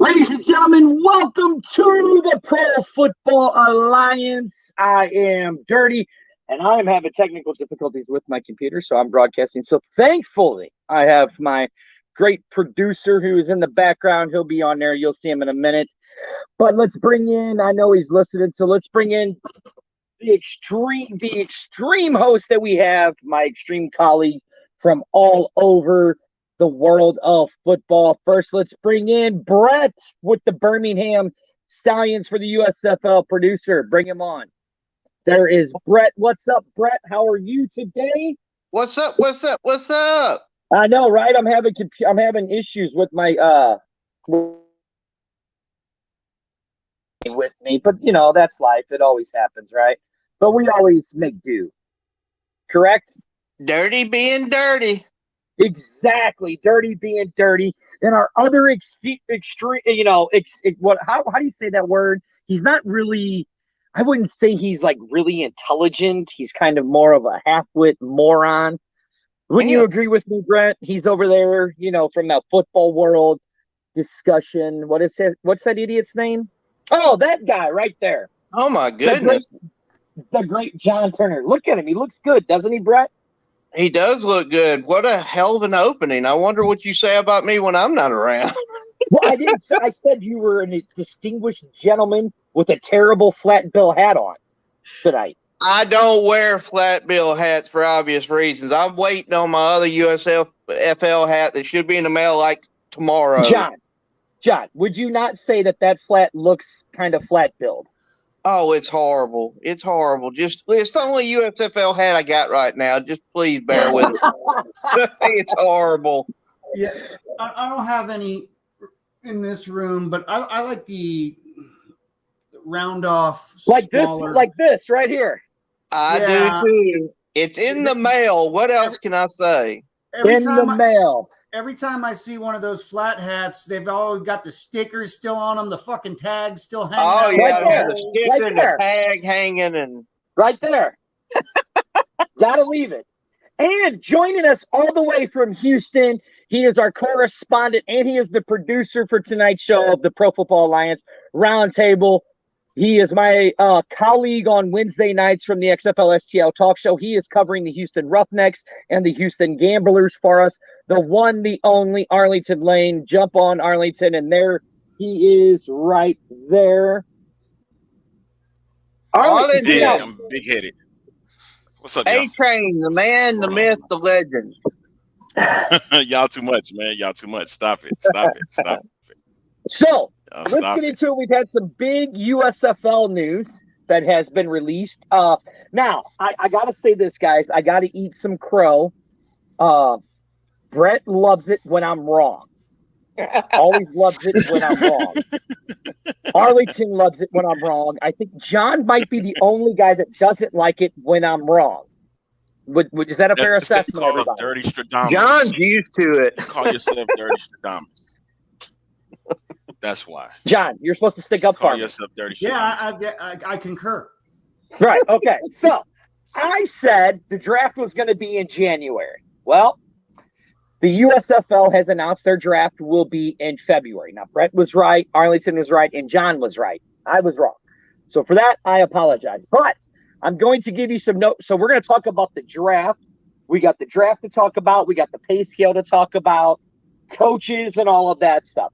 Ladies and gentlemen, welcome to the Pro Football Alliance. I am Dirty, and I am having technical difficulties with my computer, so I'm broadcasting. So thankfully, I have my great producer who is in the background. He'll be on there. You'll see him in a minute. But let's bring in, I know he's listening, so let's bring in the extreme host that we have, my extreme colleague from all over the world of football. First, let's bring in Brett with the Birmingham Stallions for the USFL producer. Bring him on. There is Brett. What's up, Brett? How are you today? What's up? What's up? What's up? I know, right? I'm having issues with my with me, but you know, that's life. It always happens, right? But we always make do. Correct? Dirty being dirty. Exactly, dirty being dirty. And our other extreme, how do you say that word? He's not really, I wouldn't say he's like really intelligent. He's kind of more of a half-wit moron. Wouldn't you agree with me, Brent? He's over there, from that football world discussion. What's that idiot's name? Oh, that guy right there. Oh my goodness. The great John Turner. Look at him. He looks good, doesn't he, Brett? He does look good. What a hell of an opening. I wonder what you say about me when I'm not around. Well, I didn't say. I said you were a distinguished gentleman with a terrible flat bill hat on tonight. I don't wear flat bill hats for obvious reasons. I'm waiting on my other USFL hat that should be in the mail like tomorrow. John, would you not say that flat looks kind of flat billed? Oh, it's horrible. It's horrible. It's the only USFL hat I got right now. Just please bear with it. It's horrible. Yeah, I don't have any in this room, but I like the round off smaller. like this right here. I do too. It's in the mail. What else can I say? Mail. Every time I see one of those flat hats, they've always got the stickers still on them, the fucking tags still hanging out. Oh, yeah, the sticker and the tag hanging. And right there. Gotta leave it. And joining us all the way from Houston, he is our correspondent, and he is the producer for tonight's show of the Pro Football Alliance Roundtable. He is my colleague on Wednesday nights from the XFL STL Talk Show. He is covering the Houston Roughnecks and the Houston Gamblers for us. The one, the only Arlington Lane. Jump on Arlington, and there he is right there. Arlington. Yeah, I'm big-headed. What's up, y'all? A-Train, the man, the myth, the legend. Y'all too much, man. Y'all too much. Stop it. So, let's get into it. We've had some big USFL news that has been released. Now, I got to say this, guys. I got to eat some crow. Brett loves it when I'm wrong. Always loves it when I'm wrong. Arlington loves it when I'm wrong. I think John might be the only guy that doesn't like it when I'm wrong. Is that a fair assessment, everybody? Dirty Stradamus. John's used to it. Call yourself Dirty Stradamus. That's why. John, you're supposed to stick up for Call yourself Dirty Stradamus. Yeah, I concur. Right, okay. So, I said the draft was going to be in January. Well, the USFL has announced their draft will be in February. Now, Brett was right, Arlington was right, and John was right. I was wrong. So for that, I apologize. But I'm going to give you some notes. So we're going to talk about the draft. We got the draft to talk about. We got the pay scale to talk about, coaches and all of that stuff.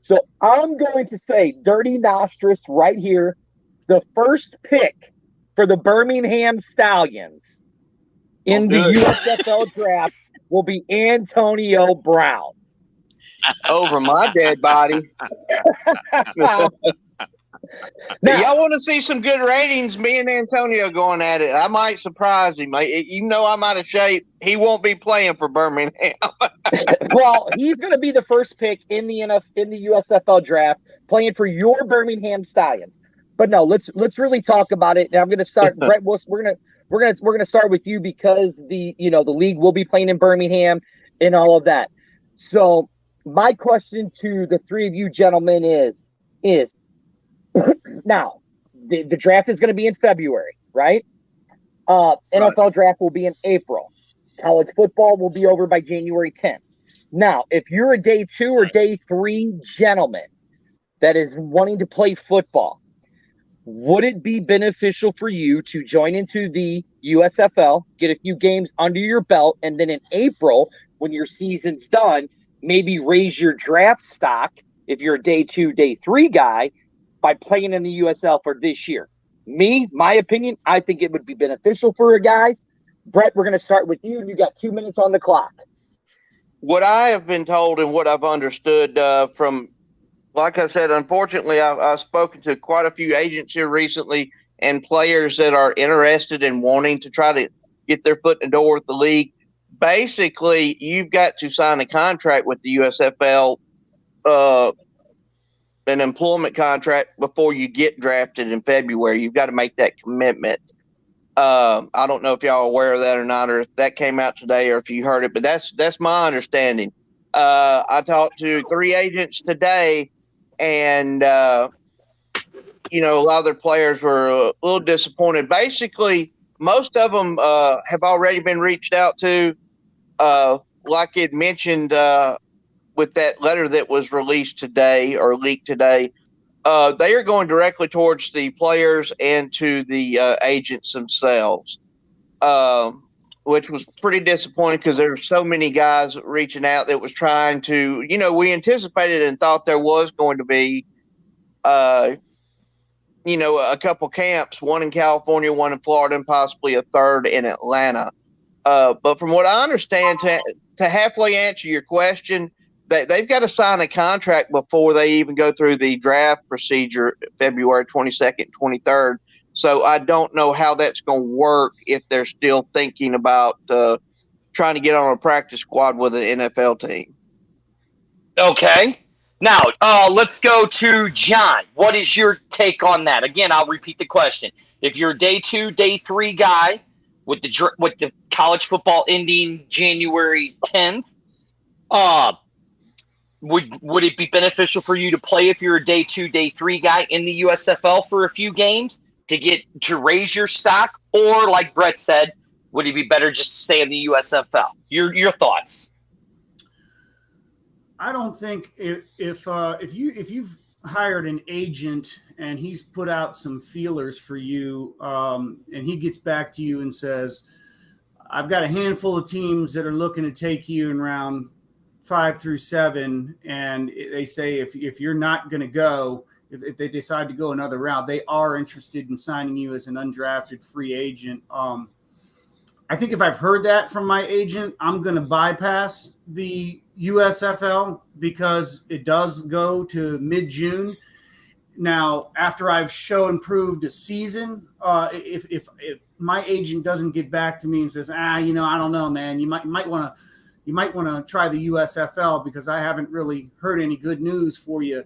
So I'm going to say, Dirty Nostrous right here, the first pick for the Birmingham Stallions in the USFL draft will be Antonio Brown. Over my dead body. Now, y'all want to see some good ratings? Me and Antonio going at it. I might surprise him. Even though I'm out of shape, he won't be playing for Birmingham. Well, he's going to be the first pick in the USFL draft, playing for your Birmingham Stallions. But no, let's really talk about it. And I'm going to start. Brett, we're gonna start with you because the league will be playing in Birmingham and all of that. So my question to the three of you gentlemen is now the draft is going to be in February, right? NFL draft will be in April. College football will be over by January 10th. Now, if you're a day 2 or day 3 gentleman, that is wanting to play football, would it be beneficial for you to join into the USFL, get a few games under your belt, and then in April, when your season's done, maybe raise your draft stock if you're a day 2, day 3 guy by playing in the USL for this year? My opinion, I think it would be beneficial for a guy. Brett, we're going to start with you. You got 2 minutes on the clock. What I have been told and what I've understood from, like I said, unfortunately, I've spoken to quite a few agents here recently and players that are interested in wanting to try to get their foot in the door with the league. Basically, you've got to sign a contract with the USFL, an employment contract before you get drafted in February. You've got to make that commitment. I don't know if y'all are aware of that or not, or if that came out today, or if you heard it, but that's my understanding. I talked to 3 agents today, and a lot of their players were a little disappointed. Basically, most of them have already been reached out to, like it mentioned with that letter that was released today or leaked today. They are going directly towards the players and to the agents themselves, which was pretty disappointing because there were so many guys reaching out that was trying to, we anticipated and thought there was going to be, a couple camps, one in California, one in Florida, and possibly a third in Atlanta. But from what I understand, to halfway answer your question, they've got to sign a contract before they even go through the draft procedure February 22nd, 23rd. So I don't know how that's going to work if they're still thinking about trying to get on a practice squad with an NFL team. Okay. Now, let's go to John. What is your take on that? Again, I'll repeat the question. If you're a day 2, day 3 guy with the college football ending January 10th, would it be beneficial for you to play if you're a day 2, day 3 guy in the USFL for a few games to raise your stock? Or like Brett said, would it be better just to stay in the USFL? Your thoughts? I don't think if you've hired an agent and he's put out some feelers for you, and he gets back to you and says, I've got a handful of teams that are looking to take you in round 5 through 7, and they say if you're not going to go, if they decide to go another route, they are interested in signing you as an undrafted free agent. I think if I've heard that from my agent, I'm going to bypass the USFL because it does go to mid-June. Now, after I've shown proved a season, if my agent doesn't get back to me and says, I don't know, man, you might want to try the USFL because I haven't really heard any good news for you,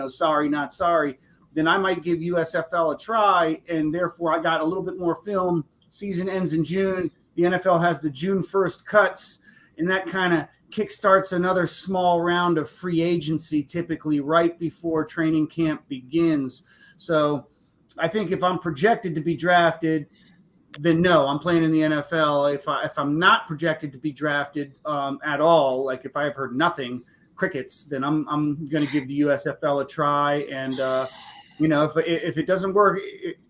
sorry, not sorry, then I might give USFL a try, and therefore I got a little bit more film. Season ends in June. The NFL has the June 1st cuts, and that kind of kickstarts another small round of free agency, typically right before training camp begins. So I think if I'm projected to be drafted, then no, I'm playing in the NFL. If I'm not projected to be drafted at all, like if I've heard nothing, crickets, then I'm going to give the USFL a try. And if it doesn't work,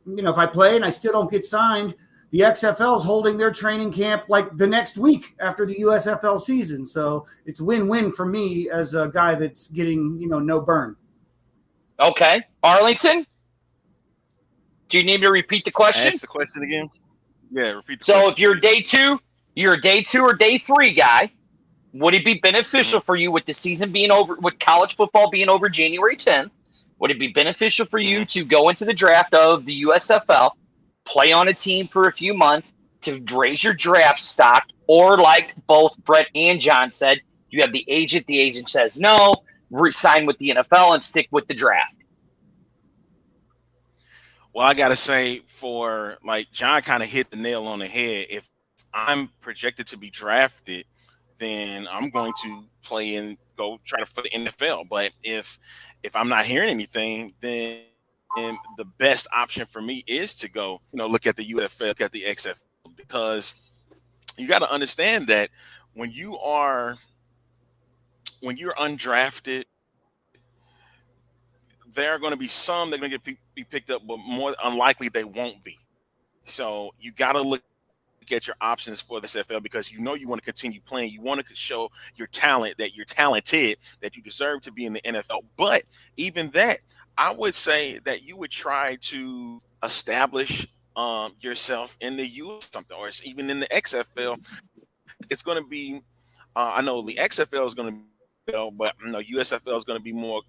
if I play and I still don't get signed, the XFL is holding their training camp like the next week after the USFL season. So it's win-win for me as a guy that's getting, no burn. Okay. Arlington, do you need me to repeat the question? Ask the question again. Yeah, repeat the question. So if you're day 2, you're a day 2 or day 3 guy, would it be beneficial for you with the season being over, with college football being over January 10th? Would it be beneficial for you to go into the draft of the USFL, play on a team for a few months to raise your draft stock? Or like both Brett and John said, you have the agent says no, resign with the NFL and stick with the draft? Well, I got to say, for like John kind of hit the nail on the head. If I'm projected to be drafted, then I'm going to play and go try to for the NFL. But if I'm not hearing anything, then the best option for me is to go, look at the USFL, look at the XFL, because you got to understand that when you're undrafted, there are going to be some that are going to be picked up, but more unlikely they won't be. So you got to look at your options for the XFL, because you know you want to continue playing. You want to show your talent, that you're talented, that you deserve to be in the NFL. But even that, I would say that you would try to establish yourself in the US something, or it's even in the XFL. It's going to be, I know the XFL is going to be, but USFL is going to be more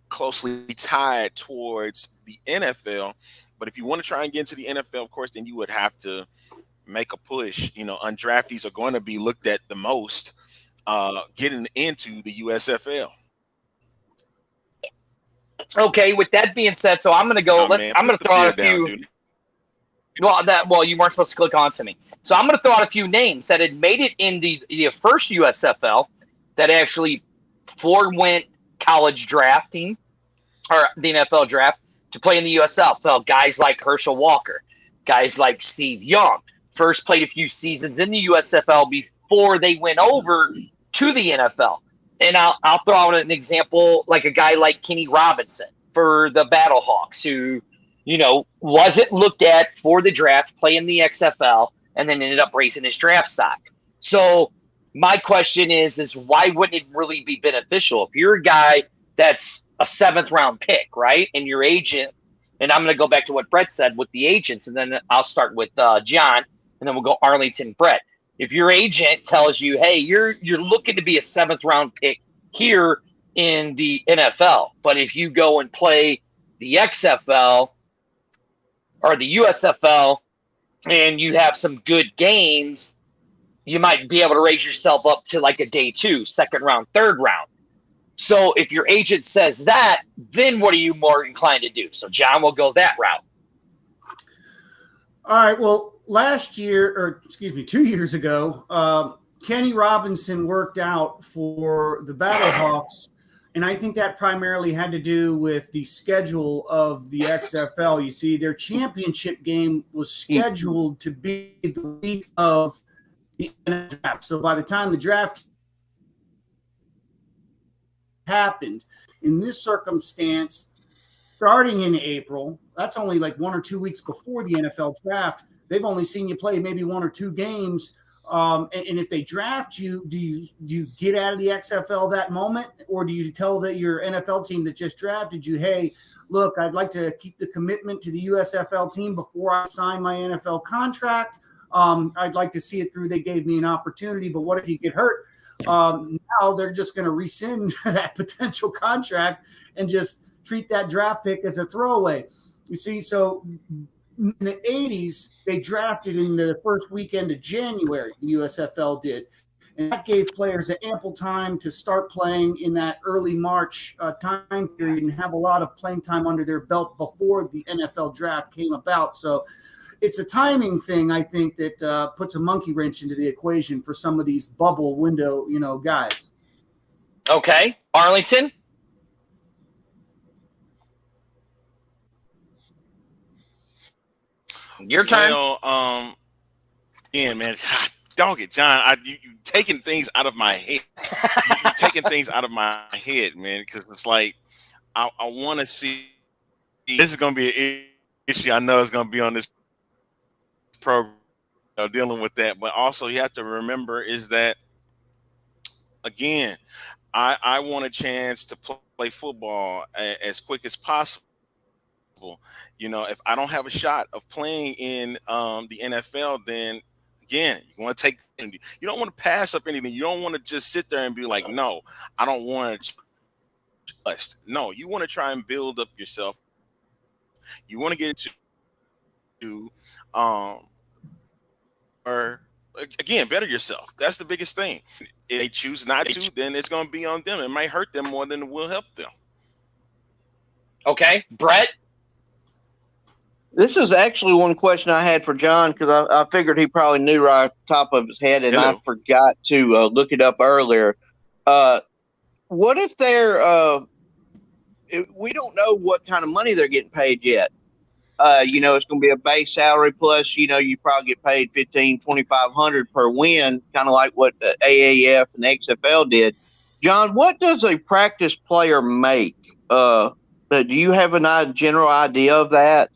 closely tied towards the NFL. But if you want to try and get into the NFL, of course, then you would have to make a push. Undraftees are going to be looked at the most getting into the USFL. Okay, with that being said, so I'm going to go. I'm going to throw out a few. Dude. Well, you weren't supposed to click on to me. So I'm going to throw out a few names that had made it in the first USFL that actually forewent college drafting or the NFL draft to play in the USFL. Guys like Herschel Walker, guys like Steve Young, first played a few seasons in the USFL before they went over to the NFL. And I'll throw out an example, like a guy like Keenan Robinson for the Battlehawks, who, wasn't looked at for the draft, playing the XFL, and then ended up raising his draft stock. So my question is why wouldn't it really be beneficial if you're a guy that's a 7th round pick, right? And your agent, and I'm going to go back to what Brett said with the agents, and then I'll start with John, and then we'll go Arlington, Brett. If your agent tells you, hey, you're looking to be a 7th round pick here in the NFL, but if you go and play the XFL or the USFL and you have some good games, you might be able to raise yourself up to like a day 2, 2nd round, 3rd round. So if your agent says that, then what are you more inclined to do? So John will go that route. All right. Well, 2 years ago, Kenny Robinson worked out for the Battlehawks, and I think that primarily had to do with the schedule of the XFL. You see, their championship game was scheduled to be the week of the draft. So by the time the draft happened, in this circumstance, starting in April, that's only like 1 or 2 weeks before the NFL draft. They've only seen you play maybe 1 or 2 games. And if they draft you, do you get out of the XFL that moment? Or do you tell your NFL team that just drafted you, hey, look, I'd like to keep the commitment to the USFL team before I sign my NFL contract. I'd like to see it through. They gave me an opportunity, but what if you get hurt? Now they're just going to rescind that potential contract and just treat that draft pick as a throwaway. You see, so in the 80s, they drafted in the first weekend of January, the USFL did. And that gave players ample time to start playing in that early March time period and have a lot of playing time under their belt before the NFL draft came about. So it's a timing thing, I think, that puts a monkey wrench into the equation for some of these bubble window, guys. Okay. Arlington? Your turn. Well, yeah, man. Dog it, John. You taking things out of my head. You're taking things out of my head, man, because it's like I want to see. This is going to be an issue. I know it's going to be on this program dealing with that, but also you have to remember is that, again, I want a chance to play football as quick as possible. If I don't have a shot of playing in the NFL, then again, you want to take. You don't want to pass up anything. You don't want to just sit there and be like, no, I don't want to trust. No, you want to try and build up yourself. You want to get into, or again, better yourself. That's the biggest thing. If they choose not to, then it's going to be on them. It might hurt them more than it will help them. Okay, Brett. This is actually one question I had for John because I figured he probably knew right off the top of his head, and I forgot to look it up earlier. What if we don't know what kind of money they're getting paid yet? It's going to be a base salary plus, you probably get paid $1,500-$2,500 per win, kind of like what the AAF and XFL did. John, what does a practice player make But do you have a general idea of that?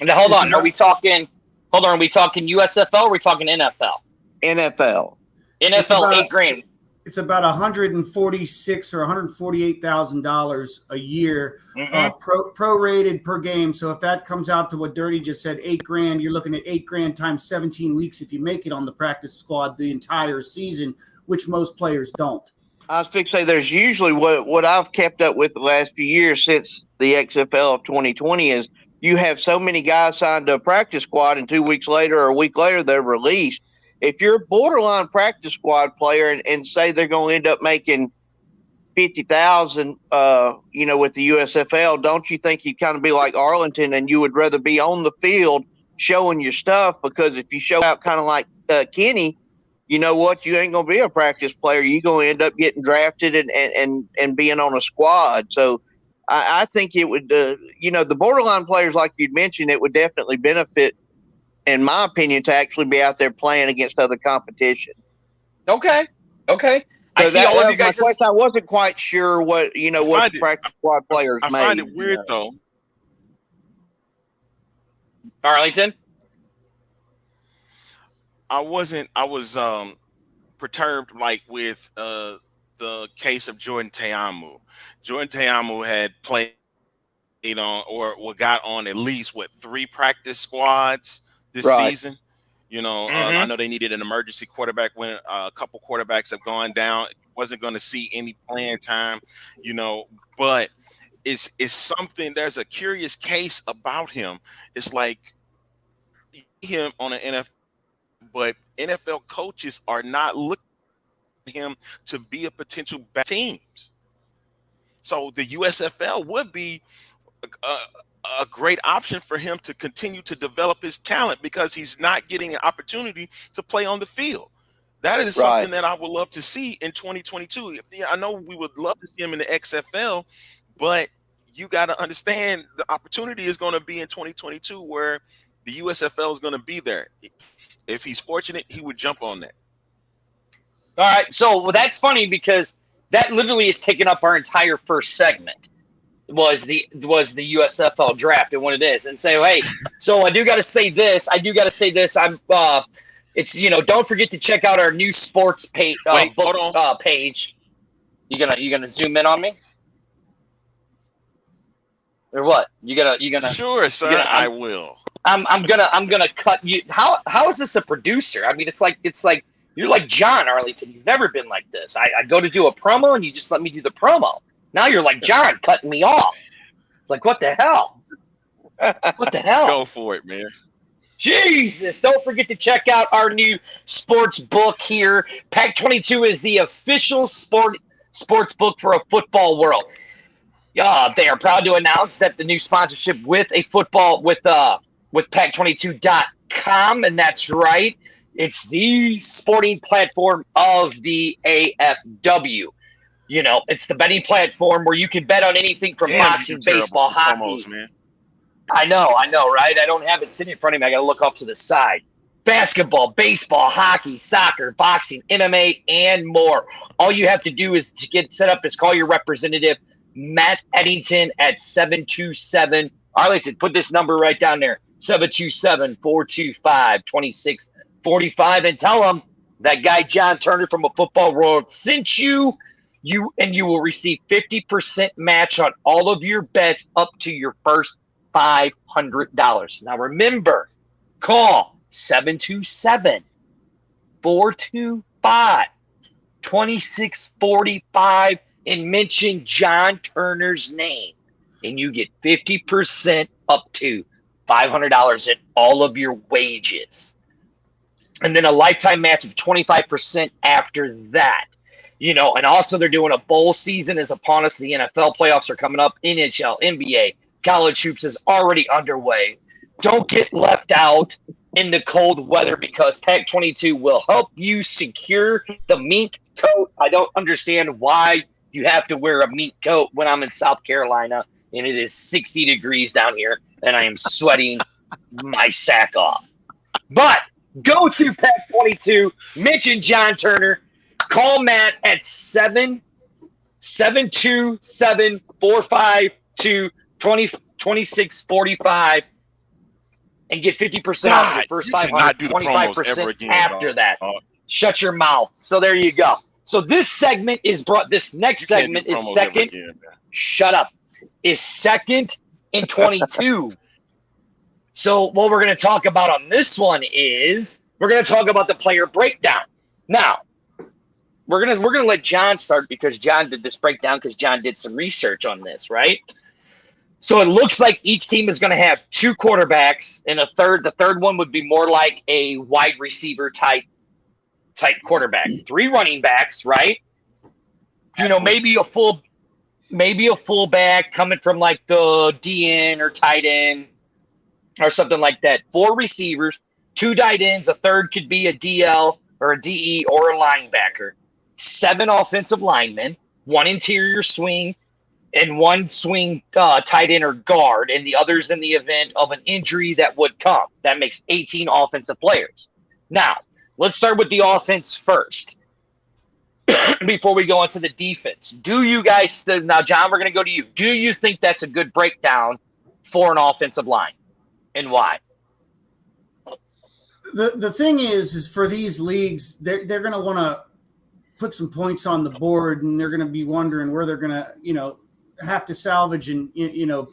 Now, hold on. Are we talking USFL or are we talking NFL? NFL. NFL, $8,000. It's about $146,000 or $148,000 a year, prorated per game. So if that comes out to what Dirty just said, $8,000, you're looking at $8,000 times 17 weeks if you make it on the practice squad the entire season, which most players don't. I was fixing to say there's usually what I've kept up with the last few years since the XFL of 2020 is you have so many guys signed to a practice squad and 2 weeks later or a week later they're released. If you're a borderline practice squad player and say they're going to end up making $50,000, with the USFL, don't you think you'd kind of be like Arlington and you would rather be on the field showing your stuff? Because if you show out kind of like Kenny, you know what? You ain't going to be a practice player. You're going to end up getting drafted and being on a squad. So I think it would, the borderline players like you'd mentioned, it would definitely benefit, in my opinion, to actually be out there playing against other competition. Okay. So I see all of you guys. I wasn't quite sure what practice squad players made. I find it weird though. Arlington? I was perturbed with the case of Jordan Teamu. Jordan Teamu had played on or got on at least 3 practice squads this season. I know they needed an emergency quarterback when a couple quarterbacks have gone down. Wasn't going to see any playing time, but it's something. There's a curious case about him. It's like him on an NFL, but NFL coaches are not looking at him to be a potential back teams. So the USFL would be a great option for him to continue to develop his talent because he's not getting an opportunity to play on the field. That is something that I would love to see in 2022. I know we would love to see him in the XFL, but you got to understand the opportunity is going to be in 2022 where the USFL is going to be there. If he's fortunate, he would jump on that. All right. So that's funny because that literally is taking up our entire first segment. Was the USFL draft and what it is, and say, hey, so I do got to say this. I'm it's don't forget to check out our new sports page. Page. You gonna zoom in on me, or what? You gonna? Sure, sir. I will. I'm gonna cut you. How is this a producer? I mean, it's like you're like John Arlington. You've never been like this. I go to do a promo and you just let me do the promo. Now you're like John cutting me off. It's like, what the hell? What the hell? Go for it, man. Jesus. Don't forget to check out our new sports book here. Pac-22 is the official sports book for a football world. They are proud to announce that the new sponsorship with Pac22.com, and that's right. It's the sporting platform of the AFW. It's the betting platform where you can bet on anything from boxing, baseball, hockey. Promos, man. I know, right? I don't have it sitting in front of me. I got to look off to the side. Basketball, baseball, hockey, soccer, boxing, MMA, and more. All you have to do is to get set up is call your representative, Matt Eddington, at 727. Arlington, put this number right down there, 727-425-2645, and tell them that guy John Turner from A Football World sent you. You will receive 50% match on all of your bets up to your first $500. Now remember, call 727-425-2645 and mention John Turner's name, and you get 50% up to $500 in all of your wages. And then a lifetime match of 25% after that. And also they're doing a bowl season is upon us. The NFL playoffs are coming up. NHL, NBA, college hoops is already underway. Don't get left out in the cold weather because Pac-22 will help you secure the mink coat. I don't understand why you have to wear a mink coat when I'm in South Carolina and it is 60 degrees down here and I am sweating my sack off. But go to Pac-22, mention John Turner, call Matt at 727-452-2645 22, 20, 26, 45, and get 50% off your first 500, do the promos ever 25% again, after dog. that. Shut your mouth. So there you go. So this segment is brought. This next segment is second. Shut up. Is second and 22. So what we're going to talk about on this one is we're going to talk about the player breakdown. Now, we're gonna let John start because John did this breakdown because John did some research on this, right? So it looks like each team is going to have 2 quarterbacks and a third. The third one would be more like a wide receiver type quarterback. 3 running backs, right? You know, maybe a fullback coming from like the DN or tight end or something like that. 4 receivers, 2 tight ends. A third could be a DL or a DE or a linebacker. 7 offensive linemen, 1 interior swing, and 1 swing tight end or guard, and the others in the event of an injury that would come. That makes 18 offensive players. Now, let's start with the offense first before we go into the defense. Do you guys – now, John, we're going to go to you. Do you think that's a good breakdown for an offensive line, and why? The thing is for these leagues, they're going to want to put some points on the board, and they're going to be wondering where they're going to, have to salvage and,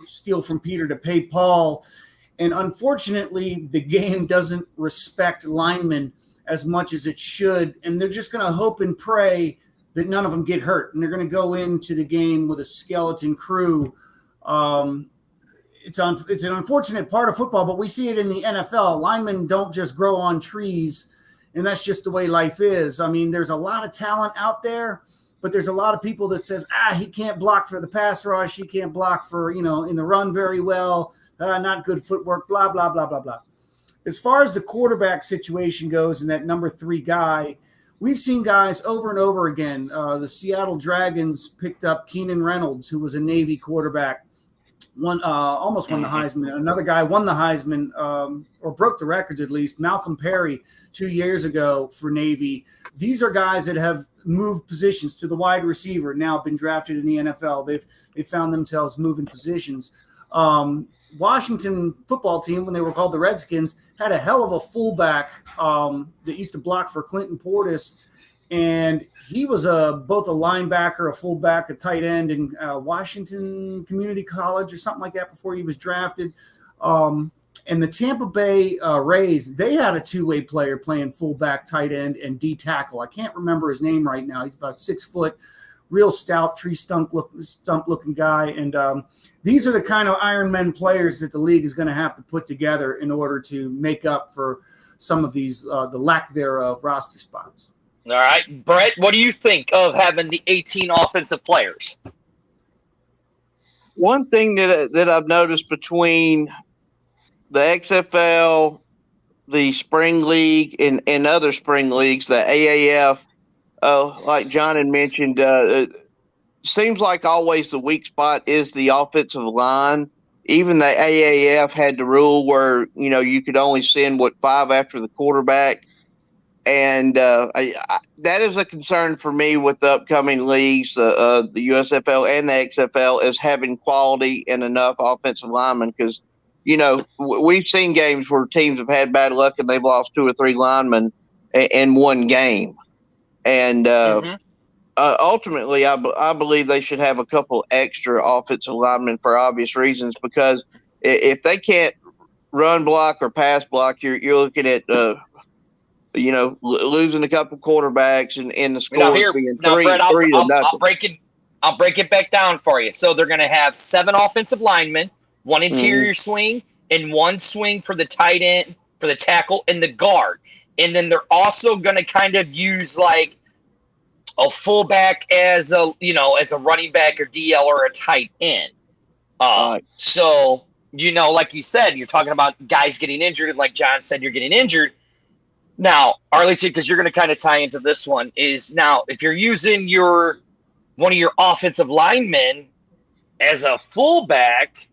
steal from Peter to pay Paul. And unfortunately, the game doesn't respect linemen as much as it should. And they're just going to hope and pray that none of them get hurt. And they're going to go into the game with a skeleton crew. It's an unfortunate part of football, but we see it in the NFL. Linemen don't just grow on trees, and that's just the way life is. I mean, there's a lot of talent out there, but there's a lot of people that says, he can't block for the pass rush. He can't block for, in the run very well. Not good footwork, blah, blah, blah, blah, blah. As far as the quarterback situation goes and that number 3 guy, we've seen guys over and over again. The Seattle Dragons picked up Keenan Reynolds, who was a Navy quarterback. Almost won the Heisman. Another guy won the Heisman, or broke the records at least. Malcolm Perry 2 years ago for Navy. These are guys that have moved positions to the wide receiver, now been drafted in the NFL. They've found themselves moving positions. Washington football team, when they were called the Redskins, had a hell of a fullback that used to block for Clinton Portis. And he was both a linebacker, a fullback, a tight end in Washington Community College or something like that before he was drafted. And the Tampa Bay Rays, they had a 2-way player playing fullback, tight end, and D tackle. I can't remember his name right now. He's about 6 foot, real stout, tree stump looking guy. And these are the kind of Iron Men players that the league is going to have to put together in order to make up for some of these, the lack thereof roster spots. All right, Brett, what do you think of having the 18 offensive players? One thing that I've noticed between the XFL, the Spring League, and other spring leagues, the AAF, like John had mentioned, it seems like always the weak spot is the offensive line. Even the AAF had the rule where, you could only send, 5 after the quarterback. And that is a concern for me with the upcoming leagues, the USFL and the XFL, is having quality and enough offensive linemen. Because, we've seen games where teams have had bad luck and they've lost 2 or 3 linemen in one game. And ultimately, I believe they should have a couple extra offensive linemen for obvious reasons. Because if they can't run block or pass block, you're looking at losing a couple quarterbacks and the score being three Brett, to nothing. I'll break it back down for you. So they're going to have 7 offensive linemen, 1 interior swing, and 1 swing for the tight end, for the tackle, and the guard. And then they're also going to kind of use like a fullback as a running back or DL or a tight end. So like you said, you're talking about guys getting injured, and like John said, you're getting injured. Now, Arlington, because you're going to kind of tie into this one, is now if you're using one of your offensive linemen as a fullback,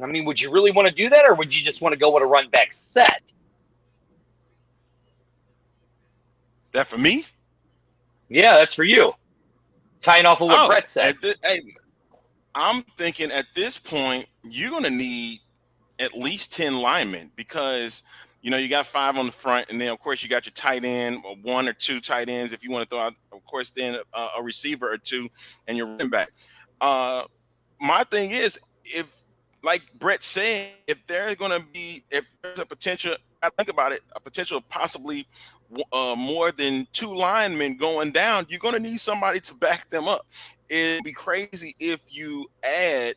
I mean, would you really want to do that, or would you just want to go with a run back set? That for me? Yeah, that's for you. Tying off of what Brett said. I'm thinking at this point, you're going to need at least 10 linemen because, you got 5 on the front. And then, of course, you got your tight end, or 1 or 2 tight ends. If you want to throw out, of course, then a receiver or 2 and your running back. My thing is, if, like Brett said, if there's a potential, I think about it, a potential possibly more than 2 linemen going down, you're going to need somebody to back them up. It'd be crazy if you add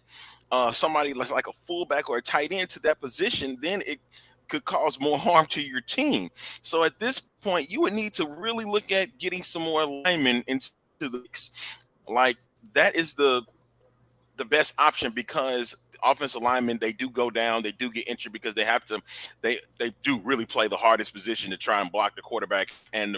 somebody like a fullback or a tight end to that position, then it could cause more harm to your team. So at this point, you would need to really look at getting some more linemen into the mix. Like that is the best option, because offensive linemen, they do go down, they do get injured because they have to, they do really play the hardest position to try and block the quarterback and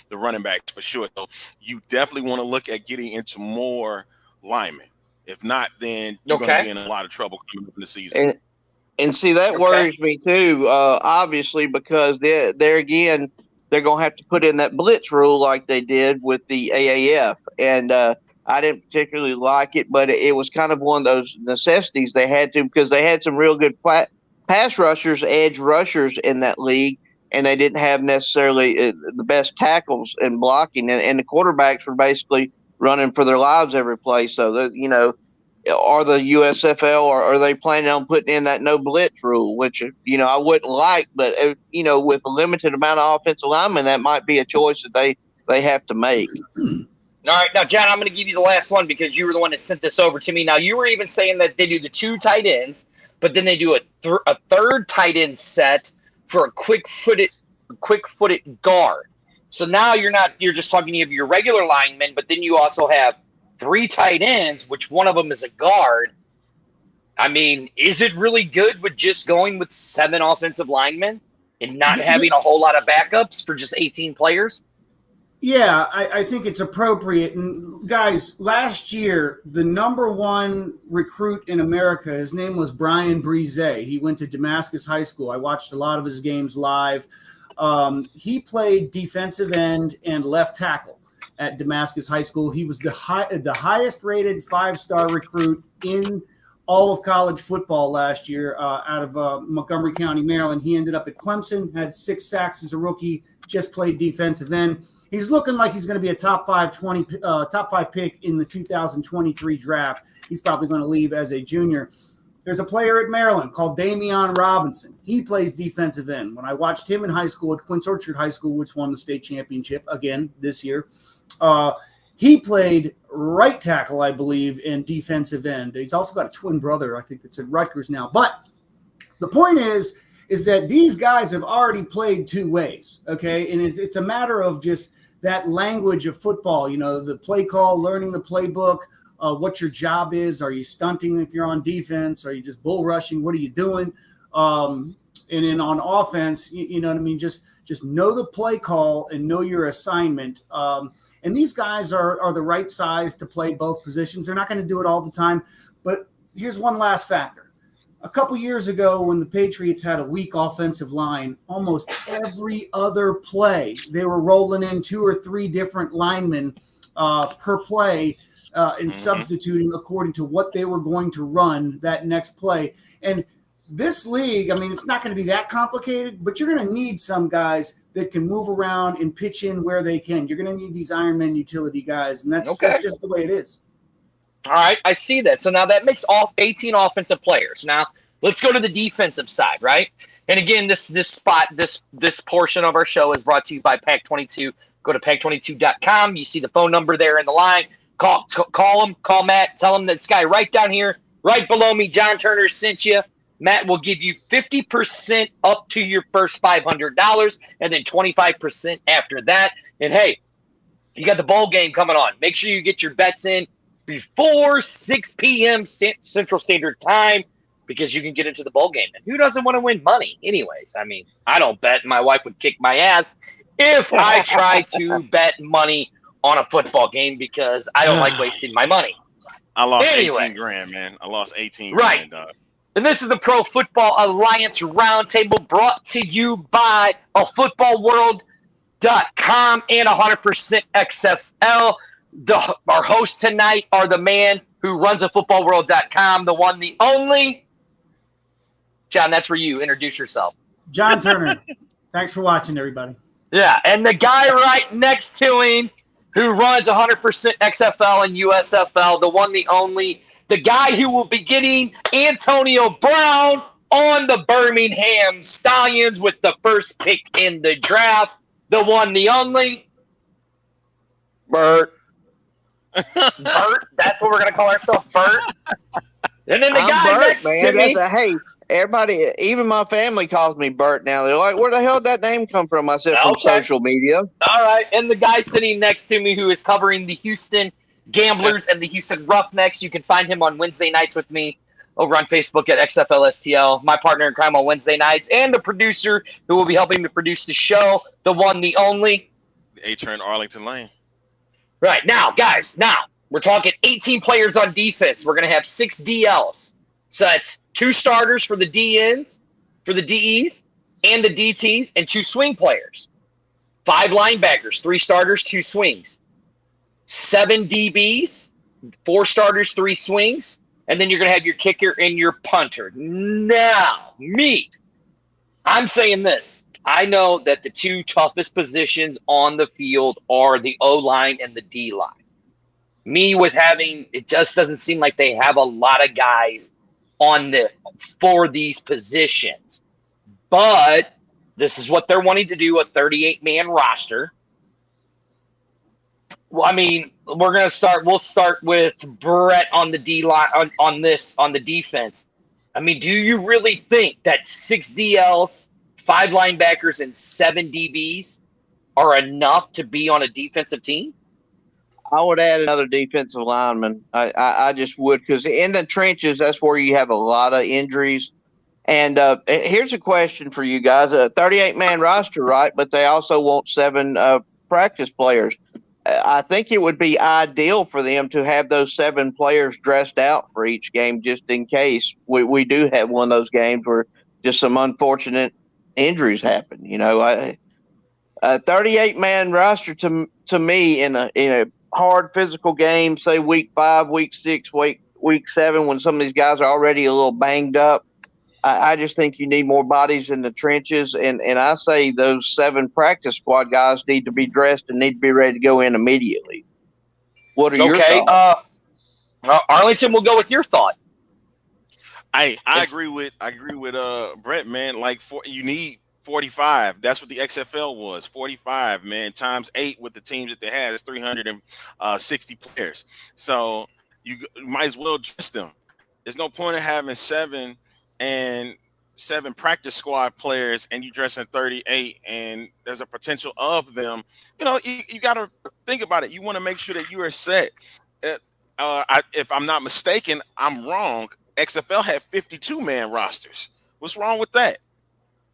the running backs for sure. So you definitely want to look at getting into more linemen. If not, then you're going to be in a lot of trouble coming up in the season. And see, that worries me too, obviously, because there again, they're going to have to put in that blitz rule like they did with the AAF. And I didn't particularly like it, but it was kind of one of those necessities they had to, because they had some real good pass rushers, edge rushers in that league, and they didn't have necessarily the best tackles and blocking. And the quarterbacks were basically running for their lives every play. So, are the USFL, or are they planning on putting in that no blitz rule, which, I wouldn't like, but, with a limited amount of offensive linemen, that might be a choice that they have to make. All right. Now, John, I'm going to give you the last one because you were the one that sent this over to me. Now, you were even saying that they do the 2 tight ends, but then they do a third tight end set for a quick-footed guard. So now you're just talking of your regular linemen, but then you also have 3 tight ends, which one of them is a guard. I mean, is it really good with just going with 7 offensive linemen and not having a whole lot of backups for just 18 players? Yeah, I think it's appropriate. And guys, last year, the number 1 recruit in America, his name was Brian Brise. He went to Damascus High School. I watched a lot of his games live. He played defensive end and left tackle at Damascus High School. He was the highest rated 5-star recruit in all of college football last year out of Montgomery County, Maryland. He ended up at Clemson, had 6 sacks as a rookie, just played defensive end. He's looking like he's going to be a top 5 pick in the 2023 draft. He's probably going to leave as a junior. There's a player at Maryland called Damian Robinson. He plays defensive end. When I watched him in high school at Quince Orchard High School, which won the state championship again this year, he played right tackle, I believe, and defensive end. He's also got a twin brother, I think, that's at Rutgers now. But the point is that these guys have already played 2 ways, okay? And it's a matter of just that language of football, the play call, learning the playbook, what your job is. Are you stunting if you're on defense? Are you just bull rushing? What are you doing? And then on offense, you know what I mean? Just know the play call and know your assignment. And these guys are the right size to play both positions. They're not going to do it all the time. But here's one last factor. A couple years ago, when the Patriots had a weak offensive line, almost every other play, they were rolling in 2 or 3 different linemen per play and substituting according to what they were going to run that next play. And this league, I mean, it's not going to be that complicated, but you're going to need some guys that can move around and pitch in where they can. You're going to need these Ironman utility guys, and that's just the way it is. All right, I see that. So now that makes all 18 offensive players. Now let's go to the defensive side, right? And again, this portion of our show is brought to you by Pack22. Go to pack22.com. You see the phone number there in the line. Call him, call Matt. Tell him that this guy right down here, right below me, John Turner sent you. Matt will give you 50% up to your first $500 and then 25% after that. And hey, you got the bowl game coming on. Make sure you get your bets in before 6 p.m. Central Standard Time, because you can get into the bowl game. And who doesn't want to win money anyways? I mean, I don't bet. My wife would kick my ass if I try to bet money on a football game because I don't like wasting my money. I lost 18 grand, man. I lost 18 grand, dog. And this is the Pro Football Alliance Roundtable brought to you by afootballworld.com and 100% XFL. Our hosts tonight are the man who runs a footballworld.com, the one, the only. John, that's for you. Introduce yourself. John Turner. Thanks for watching, everybody. Yeah, and the guy right next to him who runs 100% XFL and USFL, the one, the only, the guy who will be getting Antonio Brown on the Birmingham Stallions with the first pick in the draft, the one, the only, Bert. Bert, that's what we're going to call ourselves, Bert. And then the guy Bert, next man. to me. Hey, everybody, even my family calls me Bert now. They're like, where the hell did that name come from? I said, from social media. All right. And the guy sitting next to me who is covering the Houston Gamblers and the Houston Roughnecks. You can find him on Wednesday nights with me over on Facebook at XFL STL, my partner in crime on Wednesday nights, and the producer who will be helping to produce the show, the one, the only. A-Train Arlington Lane. Right. Now, guys, we're talking 18 players on defense. We're going to have 6 DLs. So that's 2 starters for the DNs, for the DEs, and the DTs, and 2 swing players. 5 linebackers, 3 starters, 2 swings. 7 DBs, 4 starters, 3 swings. And then you're going to have your kicker and your punter. Now, I'm saying this. I know that the 2 toughest positions on the field are the O-line and the D-line. It just doesn't seem like they have a lot of guys for these positions. But this is what they're wanting to do, a 38-man roster. Well, I mean, we'll start with Brett on the D-line on the defense. I mean, do you really think that 6 DLs, 5 linebackers, and 7 DBs are enough to be on a defensive team? I would add another defensive lineman. I just would, because in the trenches, that's where you have a lot of injuries. And here's a question for you guys. A 38-man roster, right? But they also want 7 practice players. I think it would be ideal for them to have those 7 players dressed out for each game, just in case we do have one of those games where just some unfortunate injuries happen. You know, a 38-man roster to me in a hard physical game, say week 5, week 6, week 7, when some of these guys are already a little banged up, I just think you need more bodies in the trenches. And I say those 7 practice squad guys need to be dressed and need to be ready to go in immediately. What are your thoughts? Arlington, we'll go with your thought. I agree with Brett, man. Like, you need 45. That's what the XFL was. 45, man, times 8 with the teams that they had. It's 360 players. So you might as well dress them. There's no point in having 7 practice squad players and you dress in 38 and there's a potential of them. You know, you got to think about it. You want to make sure that you are set. If I'm not mistaken, I'm wrong. XFL had 52-man rosters. What's wrong with that?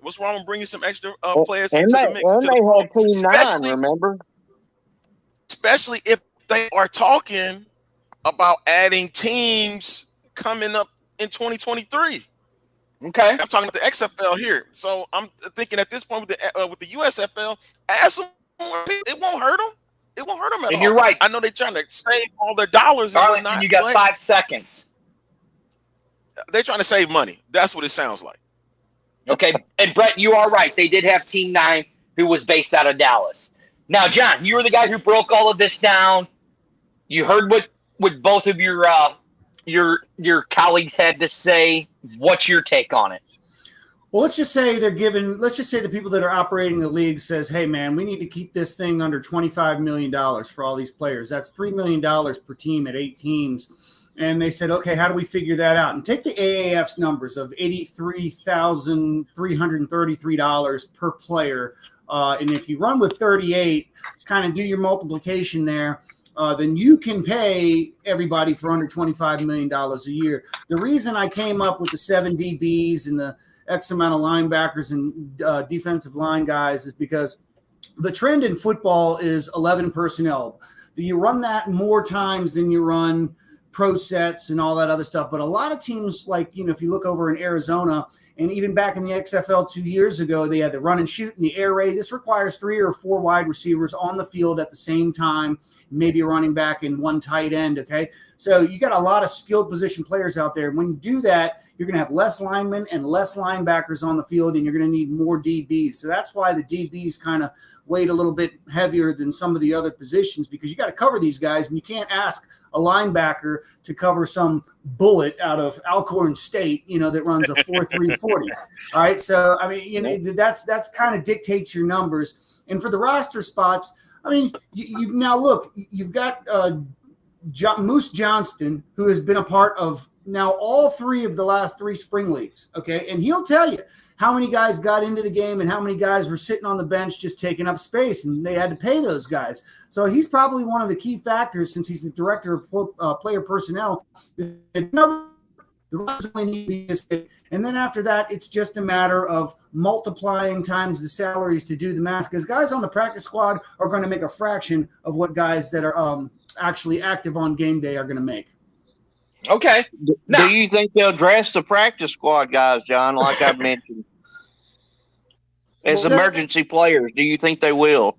What's wrong with bringing some extra players into the mix? And they had T9, remember? Especially if they are talking about adding teams coming up in 2023. Okay. I'm talking about the XFL here. So I'm thinking at this point with the USFL, add some more people. It won't hurt them. It won't hurt them at all. And you're right. I know they're trying to save all their dollars and Arlington, whatnot. you got 5 seconds. They're trying to save money. That's what it sounds like. Okay, and Brett, you are right. They did have Team 9, who was based out of Dallas. Now, John, you were the guy who broke all of this down. You heard what both of your colleagues had to say. What's your take on it? Well, let's just say the people that are operating the league says, hey, man, we need to keep this thing under $25 million for all these players. That's $3 million per team at 8 teams. And they said, okay, how do we figure that out? And take the AAF's numbers of $83,333 per player. And if you run with 38, kind of do your multiplication there, then you can pay everybody for under $25 million a year. The reason I came up with the 7 DBs and the X amount of linebackers and defensive line guys is because the trend in football is 11 personnel. You run that more times than you run pro sets and all that other stuff. But a lot of teams, like, if you look over in Arizona, and even back in the XFL 2 years ago, they had the run and shoot and the air raid. This requires 3 or 4 wide receivers on the field at the same time, maybe a running back and 1 tight end, okay? So you got a lot of skilled position players out there. When you do that, you're going to have less linemen and less linebackers on the field, and you're going to need more DBs. So that's why the DBs kind of weight a little bit heavier than some of the other positions, because you got to cover these guys, and you can't ask a linebacker to cover some bullet out of Alcorn State, that runs a 4.3 40. All right. So, I mean, that's kind of dictates your numbers. And for the roster spots, I mean, you've got Moose Johnston, who has been a part of now all 3 of the last 3 spring leagues. Okay. And he'll tell you how many guys got into the game and how many guys were sitting on the bench just taking up space, and they had to pay those guys. So he's probably one of the key factors, since he's the director of player personnel. The runs only need to be this big. And then after that, it's just a matter of multiplying times the salaries to do the math, because guys on the practice squad are going to make a fraction of what guys that are actually active on game day are going to make. Okay. Do you think they'll dress the practice squad guys, John, like I mentioned? As emergency players, do you think they will?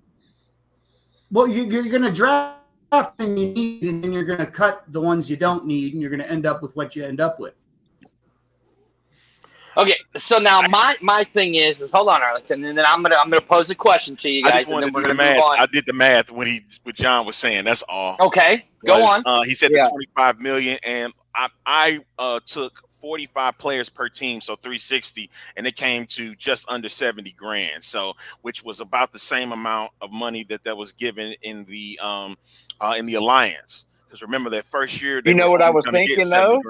Well, you're going to draft them you need, and then you're going to cut the ones you don't need, and you're going to end up with what you end up with. Okay, so now my thing is hold on, Arlington, and then I'm gonna pose a question to you guys, and then we're gonna move on. I did the math what John was saying. That's all. Okay, go on. He said the $25 million, and I took 45 players per team, so 360, and it came to just under 70 grand. So, which was about the same amount of money that was given in the alliance. Because remember that first year, you know what I was thinking though.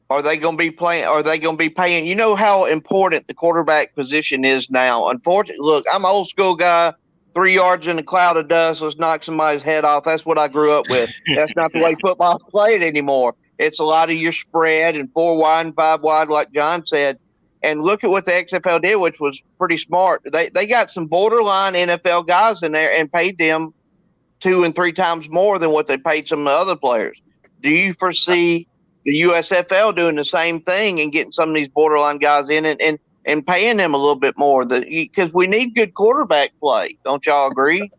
Are they going to be playing? Are they going to be paying? You know how important the quarterback position is now. Unfortunately, look, I'm an old school guy. 3 yards in a cloud of dust. Let's knock somebody's head off. That's what I grew up with. That's not the way football's played anymore. It's a lot of your spread and 4 wide and 5 wide, like John said. And look at what the XFL did, which was pretty smart. They got some borderline NFL guys in there and paid them 2 and 3 times more than what they paid some of the other players. Do you foresee the USFL doing the same thing and getting some of these borderline guys in and paying them a little bit more? Because we need good quarterback play. Don't y'all agree?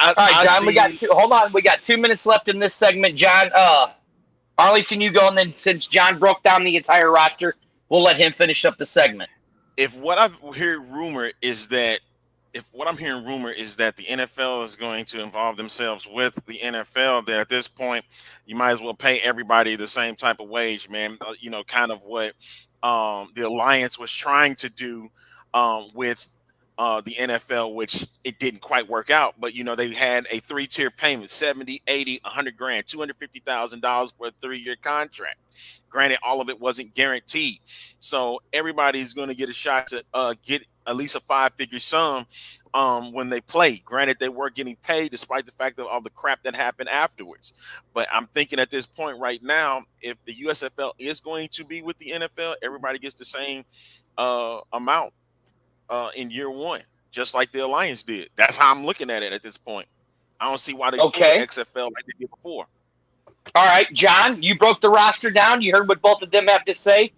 All right, John, we got 2 minutes left in this segment. John, Arlington, you go, and then since John broke down the entire roster, we'll let him finish up the segment. If what I'm hearing rumor is that the NFL is going to involve themselves with the NFL, then at this point, you might as well pay everybody the same type of wage, man. Kind of what the Alliance was trying to do with the NFL, which it didn't quite work out. But, they had a 3-tier payment, 70, 80, 100 grand, $250,000 for a 3-year contract. Granted, all of it wasn't guaranteed. So everybody's going to get a shot to get at least a 5-figure sum when they play. Granted, they were getting paid despite the fact of all the crap that happened afterwards. But I'm thinking at this point right now, if the USFL is going to be with the NFL, everybody gets the same amount in year 1, just like the Alliance did. That's how I'm looking at it at this point. I don't see why they do XFL like they did before. All right, John, you broke the roster down. You heard what both of them have to say.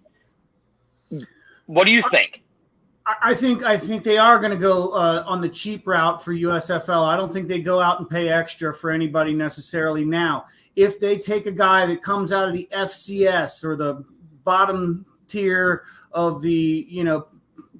What do you think? I think they are going to go on the cheap route for USFL. I don't think they go out and pay extra for anybody necessarily now. If they take a guy that comes out of the FCS or the bottom tier of the,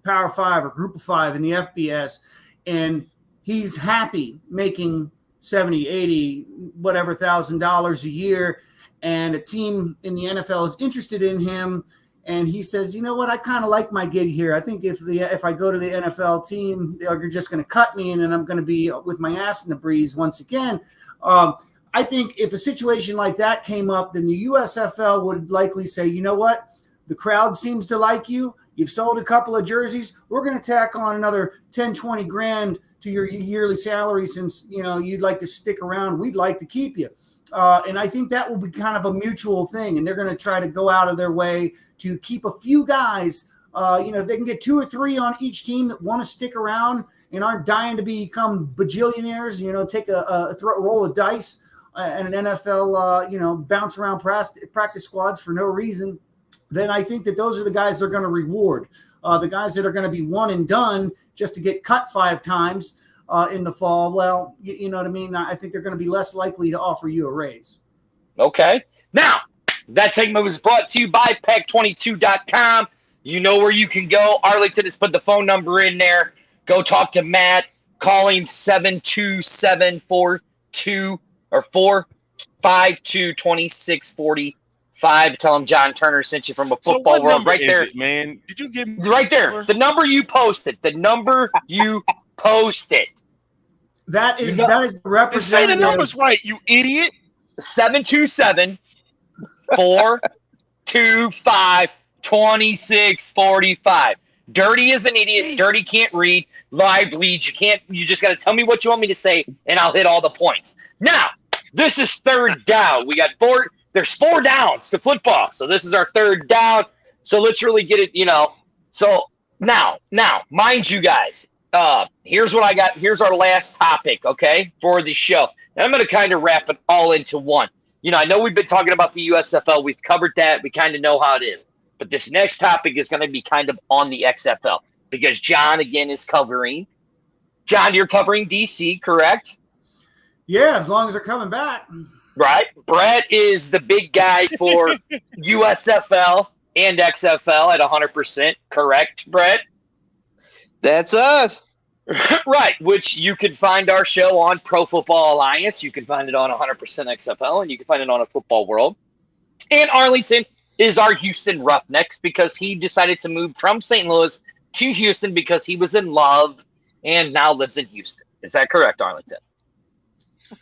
Power 5 or Group of 5 in the FBS, and he's happy making $70, $80, whatever $1,000 a year, and a team in the NFL is interested in him, and he says, you know what, I kind of like my gig here. I think if I go to the NFL team, they're just going to cut me, and then I'm going to be with my ass in the breeze once again. I think if a situation like that came up, then the USFL would likely say, you know what, the crowd seems to like you. You've sold a couple of jerseys. We're going to tack on another 10, 20 grand to your yearly salary since, you'd like to stick around. We'd like to keep you. And I think that will be kind of a mutual thing. And they're going to try to go out of their way to keep a few guys. If they can get 2 or 3 on each team that want to stick around and aren't dying to become bajillionaires, take a roll of dice and an NFL, bounce around practice squads for no reason, then I think that those are the guys they're going to reward. The guys that are going to be one and done just to get cut 5 times in the fall, well, you know what I mean? I think they're going to be less likely to offer you a raise. Okay. Now, that segment was brought to you by PEG22.com. You know where you can go. Arlington has put the phone number in there. Go talk to Matt. Call him 727-452-2645. Tell him John Turner sent you from a football world. Right there, man. Did you give me right there? The number you posted. The number you posted. That is the representative. Say the numbers right, you idiot. 727-425-2645. Dirty is an idiot. Dirty can't read. Live leads. You just got to tell me what you want me to say, and I'll hit all the points. Now, this is third down. We got 4. There's 4 downs to football. So this is our third down. So let's really get it, So now, mind you guys, here's what I got. Here's our last topic, okay, for the show. And I'm going to kind of wrap it all into one. I know we've been talking about the USFL. We've covered that. We kind of know how it is. But this next topic is going to be kind of on the XFL because John, again, is covering. John, you're covering DC, correct? Yeah, as long as they're coming back. Right. Brett is the big guy for USFL and XFL at 100%. Correct, Brett? That's us. Right, which you can find our show on Pro Football Alliance. You can find it on 100% XFL, and you can find it on a Football World. And Arlington is our Houston Roughnecks because he decided to move from St. Louis to Houston because he was in love and now lives in Houston. Is that correct, Arlington?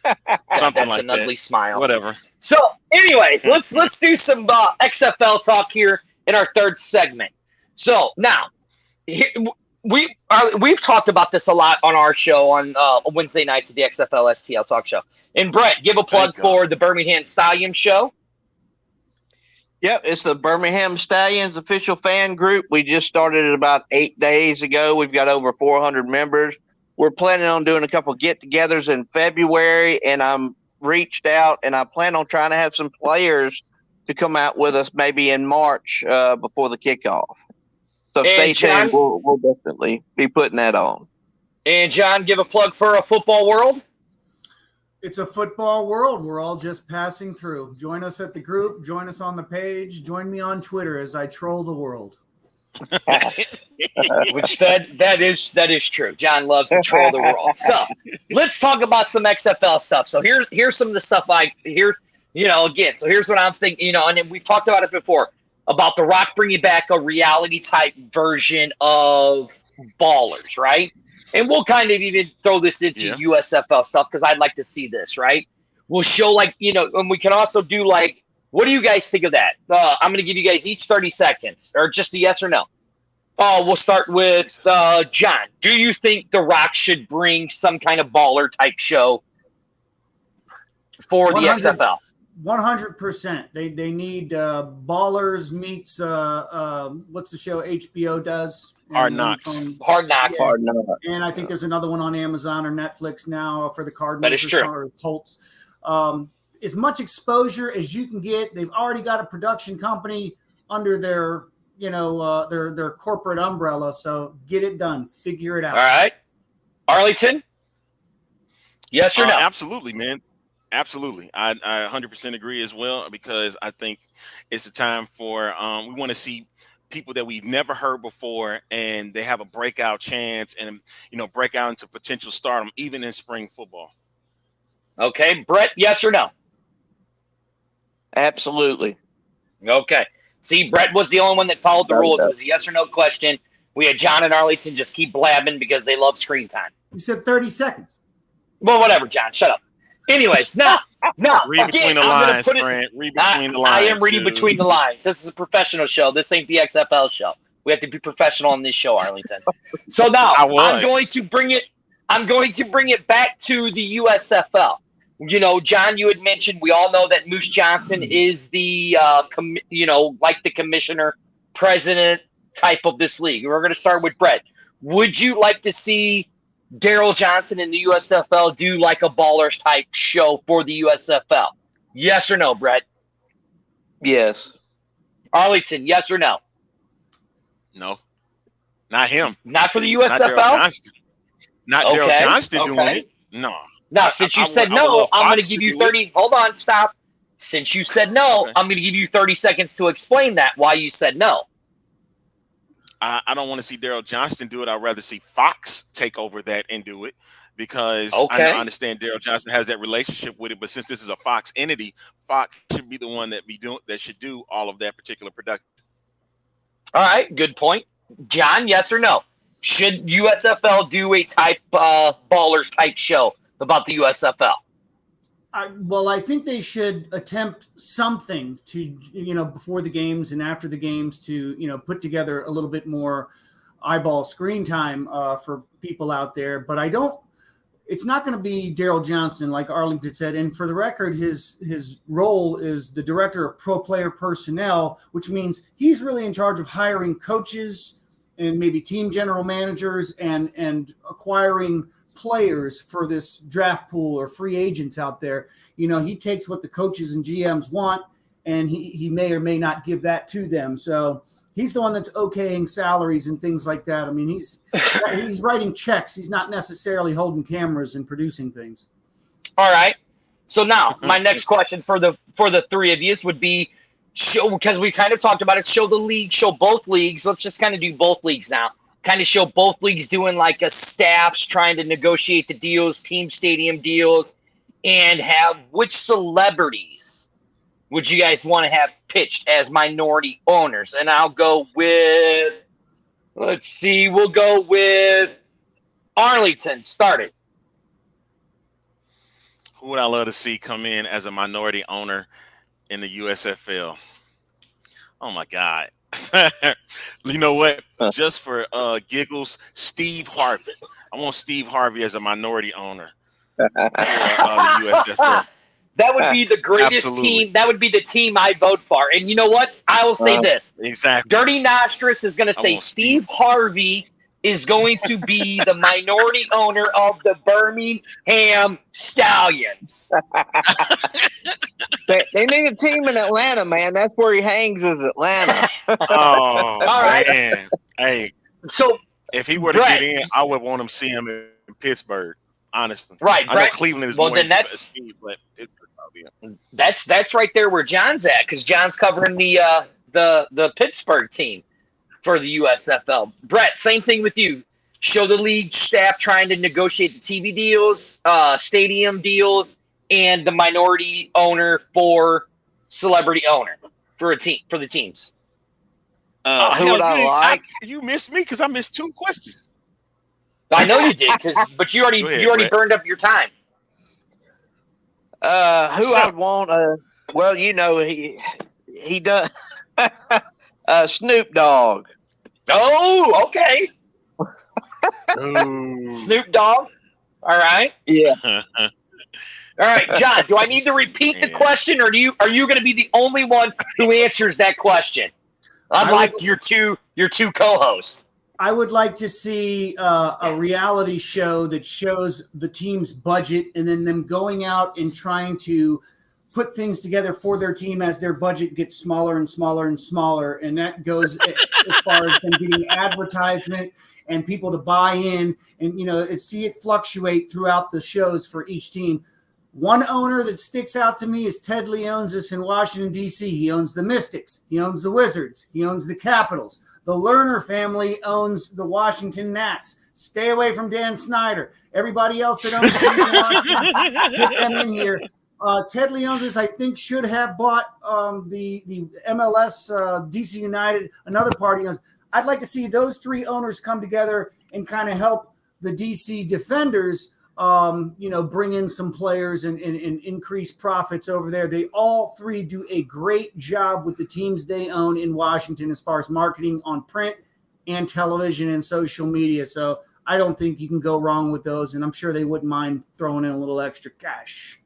Something That's like an that. ugly smile. Whatever. So, anyways, let's do some XFL talk here in our third segment. So now, we've talked about this a lot on our show on Wednesday nights at the XFL STL Talk Show. And Brett, give a plug for the Birmingham Stallions show. Yep, it's the Birmingham Stallions official fan group. We just started it about 8 days ago. We've got over 400 members. We're planning on doing a couple get-togethers in February, and I'm reached out, and I plan on trying to have some players to come out with us maybe in March before the kickoff. So stay tuned. We'll definitely be putting that on. And John, give a plug for a Football World. It's a football world. We're all just passing through. Join us at the group. Join us on the page. Join me on Twitter as I troll the world. Which that is true. John loves to troll the world. So let's talk about some XFL stuff. So here's some of the stuff again. So here's what I'm thinking, and we've talked about it before about The Rock bringing back a reality type version of Ballers, right? And we'll kind of even throw this into USFL stuff because I'd like to see this, right? We'll show and we can also do what do you guys think of that? I'm going to give you guys each 30 seconds or just a yes or no. We'll start with John. Do you think The Rock should bring some kind of baller type show for the XFL? 100%. They need Ballers meets what's the show HBO does? Hard Knocks. Hard Knocks. Yeah. Hard Knocks. And I think there's another one on Amazon or Netflix now for the Cardinals. That is true. Or Colts. As much exposure as you can get. They've already got a production company under their their corporate umbrella. So get it done. Figure it out. All right. Arlington? Yes or no? Absolutely, man. Absolutely. I 100% agree as well because I think it's a time for we want to see people that we've never heard before and they have a breakout chance and break out into potential stardom even in spring football. Okay. Brett, yes or no? Absolutely. Okay. See, Brett was the only one that followed the rules. It was a yes or no question. We had John and Arlington just keep blabbing because they love screen time. You said 30 seconds. Well, whatever, John. Shut up. Anyways, no. Read between the lines, friend. Read between the lines. I am reading between the lines. This is a professional show. This ain't the XFL show. We have to be professional on this show, Arlington. So now I'm going to bring it back to the USFL. John, you had mentioned, we all know that Moose Johnson is the, the commissioner, president type of this league. We're going to start with Brett. Would you like to see Daryl Johnson and the USFL do like a ballers type show for the USFL? Yes or no, Brett? Yes. Arlington, yes or no? No, not him. Not for the Not USFL? Daryl Johnston. Not Okay, Daryl Johnston doing okay. it. No. Now, since you said no, I'm going to give you 30. Hold on, stop. Since you said no, Okay. I'm going to give you 30 seconds to explain that, why you said no. I don't want to see Daryl Johnston do it. I'd rather see Fox take over that and do it, because Okay. I understand Daryl Johnston has that relationship with it. But since this is a Fox entity, Fox should be the one that should do all of that particular production. All right, good point. John, yes or no? Should USFL do a ballers type show about the USFL? Well, I think they should attempt something to, before the games and after the games to, put together a little bit more eyeball screen time for people out there. But it's not going to be Daryl Johnson, like Arlington said. And for the record, his role is the director of pro player personnel, which means he's really in charge of hiring coaches and maybe team general managers and acquiring players for this draft pool or free agents out there. He takes what the coaches and GMs want, and he may or may not give that to them. So he's the one that's okaying salaries and things like that. I mean, he's writing checks. He's not necessarily holding cameras and producing things. All right. So now my next question for the three of you would be, because we kind of talked about it, show both leagues. Let's just kind of do both leagues now. Kind of show both leagues doing like a staffs trying to negotiate the deals, team stadium deals, and have which celebrities would you guys want to have pitched as minority owners? And I'll go with, we'll go with Arlington. Start it. Who would I love to see come in as a minority owner in the USFL? Oh my God. You know what? Just for giggles, Steve Harvey. I want Steve Harvey as a minority owner for the USFL. That would be the greatest Absolutely. team. That would be the team I vote for. And you know what? I will say this. Exactly. Dirty Nostrous is going to say Steve Harvey is going to be the minority owner of the Birmingham Stallions. They need a team in Atlanta, man. That's where he hangs, is Atlanta. Oh, All right. man. Hey, so if he were to get in, I would want him to see him in Pittsburgh, honestly. Right, I know Brett. Cleveland is Well, more then that's- speed, but Pittsburgh probably. that's right there where John's at, because John's covering the Pittsburgh team for the USFL. Brett, same thing with you. Show the league staff trying to negotiate the TV deals, stadium deals, and the minority owner for celebrity owner for the teams. Who would I like? You missed me because I missed two questions. I know you did, but you already Brett. burned up your time. Who I'd want? Well, he does. Snoop Dogg. Oh, okay. Ooh. Snoop Dogg. All right. Yeah. All right, John, do I need to repeat the question, or are you going to be the only one who answers that question? Unlike your two co-hosts. I would like to see a reality show that shows the team's budget and then them going out and trying to put things together for their team as their budget gets smaller and smaller and smaller. And that goes as far as them getting advertisement and people to buy in and, see it fluctuate throughout the shows for each team. One owner that sticks out to me is Ted Leonsis in Washington, D.C. He owns the Mystics. He owns the Wizards. He owns the Capitals. The Lerner family owns the Washington Nats. Stay away from Dan Snyder. Everybody else that owns the get them in here. Ted Leonsis, I think, should have bought the MLS, DC United, another party. I'd like to see those three owners come together and kind of help the DC Defenders bring in some players and increase profits over there. They all three do a great job with the teams they own in Washington as far as marketing on print and television and social media. So I don't think you can go wrong with those, and I'm sure they wouldn't mind throwing in a little extra cash.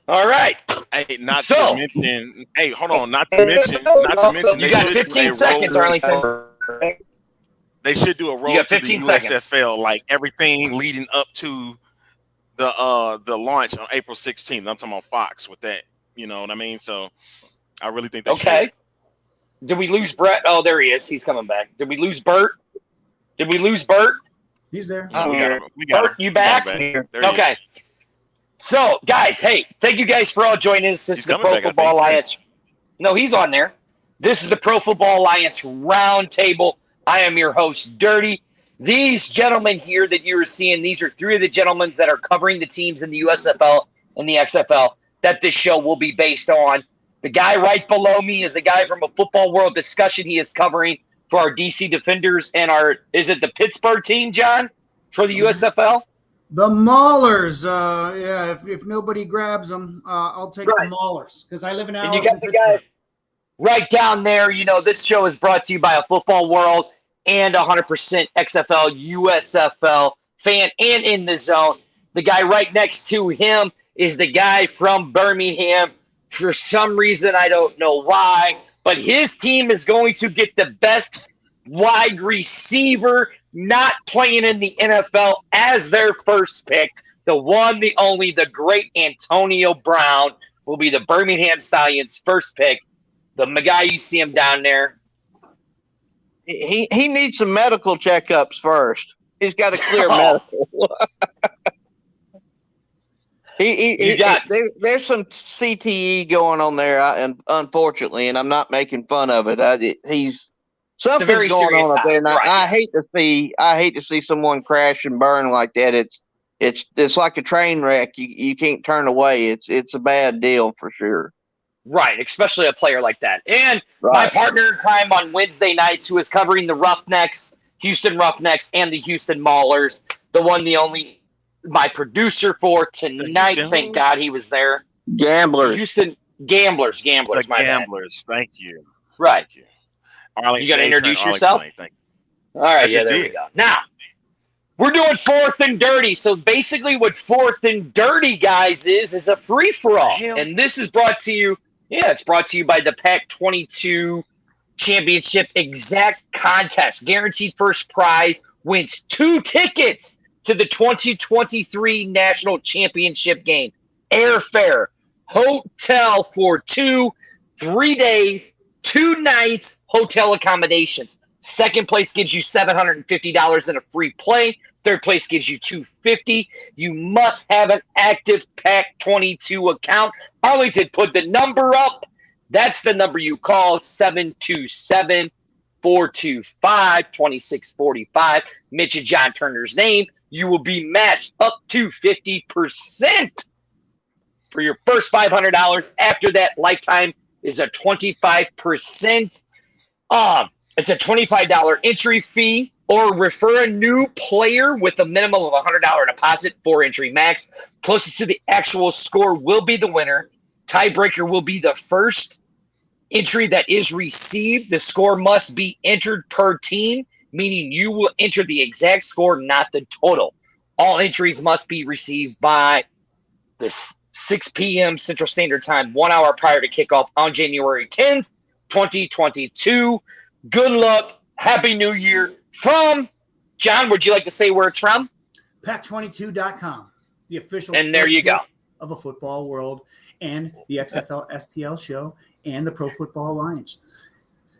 All right. Hey, not to mention. Hey, hold on. Not to mention. You got 15 seconds, Arlington. They should do a road got to the 15 seconds. USFL, like everything leading up to the launch on April 16th. I'm talking about Fox with that. You know what I mean? So I really think they should. Did we lose Brett? Oh, there he is. He's coming back. Did we lose Bert? He's there. We got Bert, him. you back? There he Okay. is. So, guys, hey, thank you guys for all joining us. This is the coming Pro back, I Football think. Alliance. No, he's on there. This is the Pro Football Alliance Roundtable. I am your host, Dirty. These gentlemen here that you are seeing, these are three of the gentlemen that are covering the teams in the USFL and the XFL that this show will be based on. The guy right below me is the guy from a Football World Discussion. He is covering for our DC Defenders and is it the Pittsburgh team, John, for the USFL? The Maulers. Yeah, if nobody grabs them, I'll take the Maulers because I live in Arlington. And you got the guy right down there. You know, this show is brought to you by a Football World and 100% XFL, USFL fan and in the zone. The guy right next to him is the guy from Birmingham. For some reason, I don't know why, but his team is going to get the best wide receiver not playing in the NFL as their first pick. The one, the only, the great Antonio Brown will be the Birmingham Stallions' first pick. The guy, you see him down there. He needs some medical checkups first. He's got to clear medical. There's some CTE going on there, and unfortunately, and I'm not making fun of it. Something's going on up there, and I hate to see someone crash and burn like that. It's like a train wreck. You can't turn away. It's a bad deal for sure. Right, especially a player like that. And my partner in crime on Wednesday nights, who is covering the Roughnecks, Houston Roughnecks, and the Houston Maulers, the one, the only. My producer for tonight, thank God he was there. Gamblers. Houston Gamblers. The My Gamblers. bad. Thank you. Right. Thank you. Arlington, you got to introduce yourself? Thank you. All right, there we go. Now, we're doing Fourth and Dirty. So basically what Fourth and Dirty, guys, is a free-for-all. And this is brought to you, it's brought to you by the Pac-22 Championship Exact Contest. Guaranteed first prize wins 2 tickets to the 2023 National Championship game. Airfare, hotel for 3 days, 2 nights, hotel accommodations. Second place gives you $750 in a free play. Third place gives you $250. You must have an active Pac-22 account. Arlington, put the number up. That's the number you call, 727-425-2645. Mention John Turner's name. You will be matched up to 50% for your first $500. After that, lifetime is a 25%. It's a $25 entry fee, or refer a new player with a minimum of $100 deposit, 4 entry max. Closest to the actual score will be the winner. Tiebreaker will be the first entry that is received. The score must be entered per team, meaning you will enter the exact score, not the total. All entries must be received by the 6 p.m. Central Standard Time, 1 hour prior to kickoff on January 10th, 2022. Good luck. Happy New Year. From John, would you like to say where it's from? Pac22.com, the official and there you go of a Football World and the XFL STL show and the Pro Football Alliance.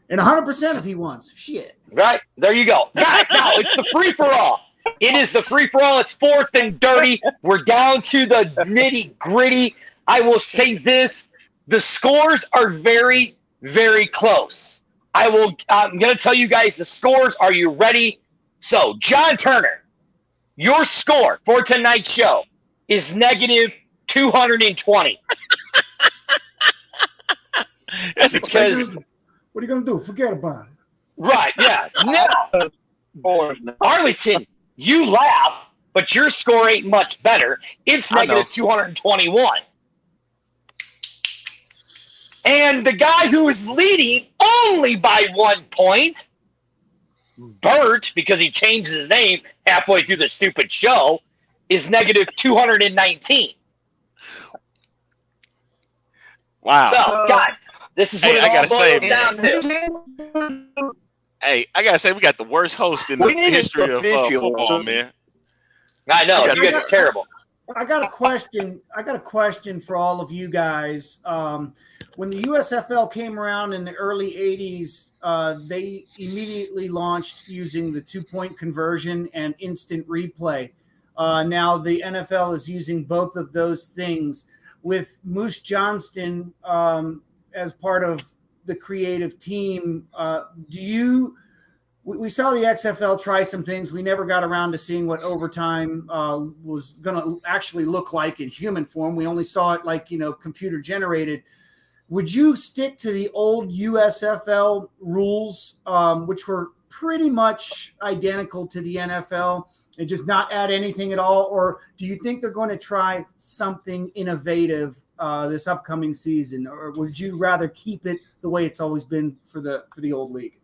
And 100% if he wants. Shit. Right. There you go. Guys, now it's the free-for-all. It is the free-for-all. It's Fourth and Dirty. We're down to the nitty-gritty. I will say this. The scores are very, very close. I'm going to tell you guys the scores. Are you ready? So, John Turner, your score for tonight's show is negative 220. That's because what are you going to do? Forget about it. Right, yeah. Now, Arlington, you laugh, but your score ain't much better. It's negative 221. And the guy who is leading only by 1 point, Bert, because he changed his name halfway through the stupid show, is negative 219. Wow. So, guys, this is what I gotta say, down to. Hey, I gotta say, we got the worst host in the We need an history of official. football, man. I know I you guys are terrible. I got a question for all of you guys. When the USFL came around in the early 80s, they immediately launched using the 2-point conversion and instant replay. Now the NFL is using both of those things. With Moose Johnston as part of the creative team, we saw the XFL try some things. We never got around to seeing what overtime was going to actually look like in human form. We only saw it like, computer generated. Would you stick to the old USFL rules, which were pretty much identical to the NFL, and just not add anything at all? Or do you think they're going to try something innovative this upcoming season? Or would you rather keep it the way it's always been for the old league?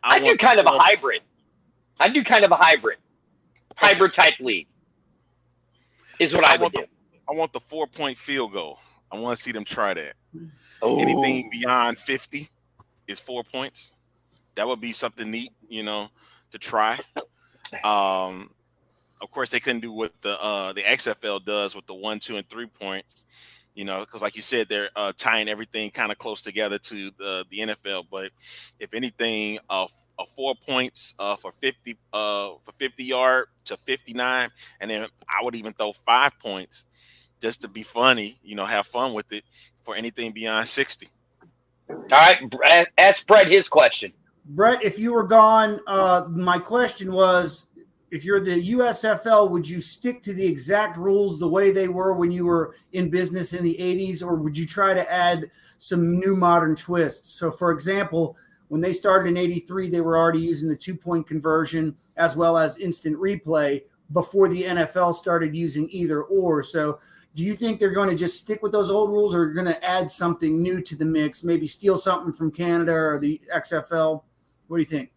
I do kind of a hybrid. Hybrid type league is what I would do. I want the 4-point field goal. I want to see them try that. Oh. Anything beyond 50 is 4 points. That would be something neat, to try. Of course, they couldn't do what the XFL does with the 1, 2, and 3 points. Because like you said, they're tying everything kind of close together to the NFL. But if anything, 4 points for 50 yard to 59, and then I would even throw 5 points just to be funny. Have fun with it for anything beyond 60. All right, ask Brett his question. Brett, if you were gone, my question was, if you're the USFL, would you stick to the exact rules the way they were when you were in business in the 80s, or would you try to add some new modern twists? So, for example, when they started in 83, they were already using the 2-point conversion as well as instant replay before the NFL started using either or. So do you think they're going to just stick with those old rules, or are going to add something new to the mix, maybe steal something from Canada or the XFL? What do you think?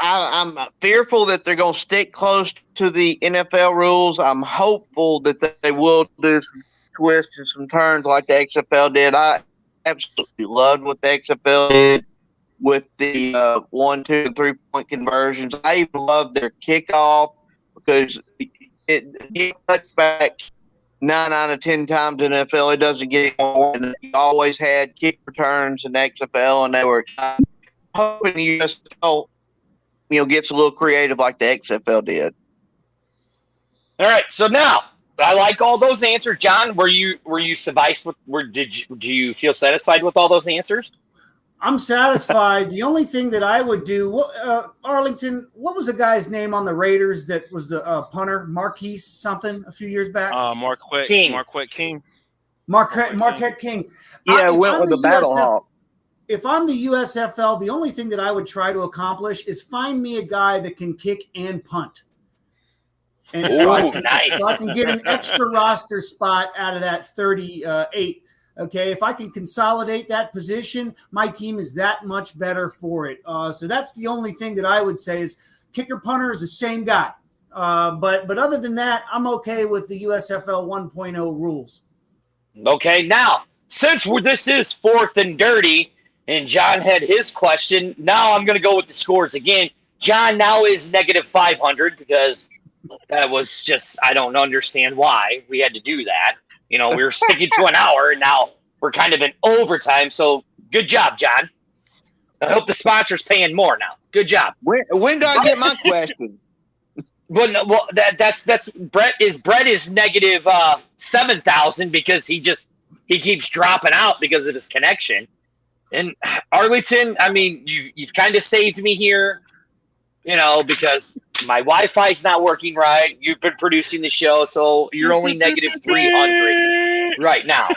I'm fearful that they're going to stick close to the NFL rules. I'm hopeful that they will do some twists and some turns like the XFL did. I absolutely loved what the XFL did with the 1, 2, and 3-point conversions. I even loved their kickoff because it gets touchback 9 out of 10 times in the NFL. It doesn't get any more. And you always had kick returns in the XFL, and they were hoping the USFL gets a little creative like the XFL did. All right, so now I like all those answers. John, were you sufficed with? Do you feel satisfied with all those answers? I'm satisfied. The only thing that I would do, Arlington, what was the guy's name on the Raiders that was the punter? Marquise something a few years back? Marquette King. Marquette King. Yeah, went with the Battle Hawk. If I'm the USFL, the only thing that I would try to accomplish is find me a guy that can kick and punt. And so I can get an extra roster spot out of that 38. Okay, if I can consolidate that position, my team is that much better for it. So that's the only thing that I would say is kicker punter is the same guy. But other than that, I'm okay with the USFL 1.0 rules. Okay, now, since this is 4th and dirty, and John had his question, now I'm going to go with the scores again. John now is negative 500 because that was just, I don't understand why we had to do that. We were sticking to an hour, and now we're kind of in overtime. So good job, John. I hope the sponsor's paying more now. Good job. When do I get my question? Well, that's Brett is negative 7,000 because he keeps dropping out because of his connection. And Arlington, I mean, you've kind of saved me here, because my Wi-Fi's not working right. You've been producing the show, so you're only negative 300 right now.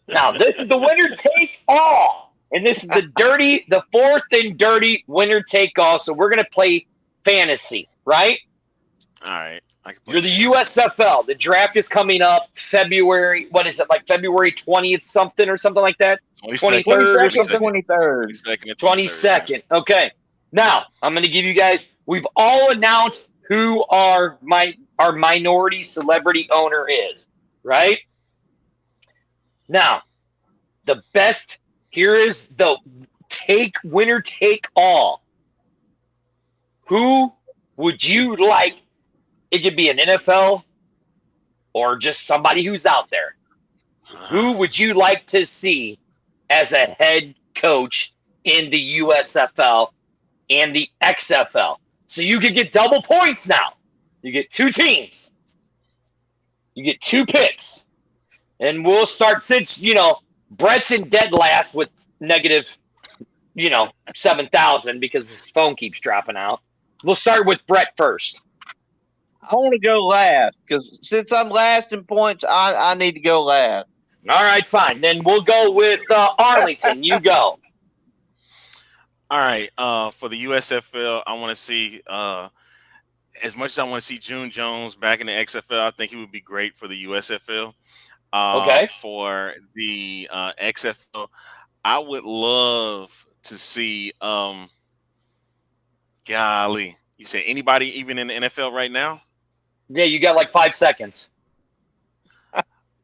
Now, this is the winner take all. And this is the 4th and dirty winner take all. So we're going to play fantasy, right? All right. You're the USFL. The draft is coming up February. What is it, like February 20th something or something like that? 23rd or something? 23rd. 22nd. Okay. Now, I'm going to give you guys – we've all announced who our minority celebrity owner is, right? Now, the best Here is the winner take all. Who would you like? It could be an NFL or just somebody who's out there. Who would you like to see as a head coach in the USFL and the XFL? So you could get double points now. You get 2 teams. You get 2 picks. And we'll start since, Brett's in dead last with negative, 7,000 because his phone keeps dropping out. We'll start with Brett first. I want to go last because since I'm last in points, I need to go last. All right, fine. Then we'll go with Arlington. You go. All right. For the USFL, I want to see, as much as I want to see June Jones back in the XFL, I think he would be great for the USFL. Okay. For the XFL, I would love to see, golly, you said anybody even in the NFL right now? Yeah, you got like 5 seconds.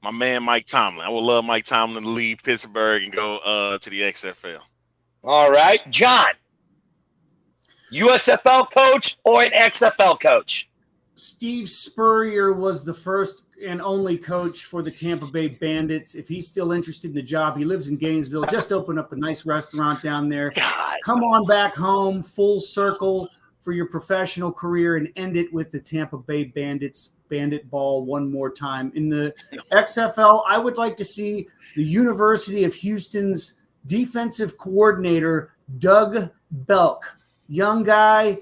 My man Mike Tomlin. I would love Mike Tomlin to leave Pittsburgh and go to the XFL. All right, John. USFL coach or an XFL coach? Steve Spurrier was the first and only coach for the Tampa Bay Bandits. If he's still interested in the job, he lives in Gainesville. Just opened up a nice restaurant down there. God. Come on back home, full circle for your professional career, and end it with the Tampa Bay Bandits bandit ball one more time. In the XFL, I would like to see the University of Houston's defensive coordinator, Doug Belk. Young guy,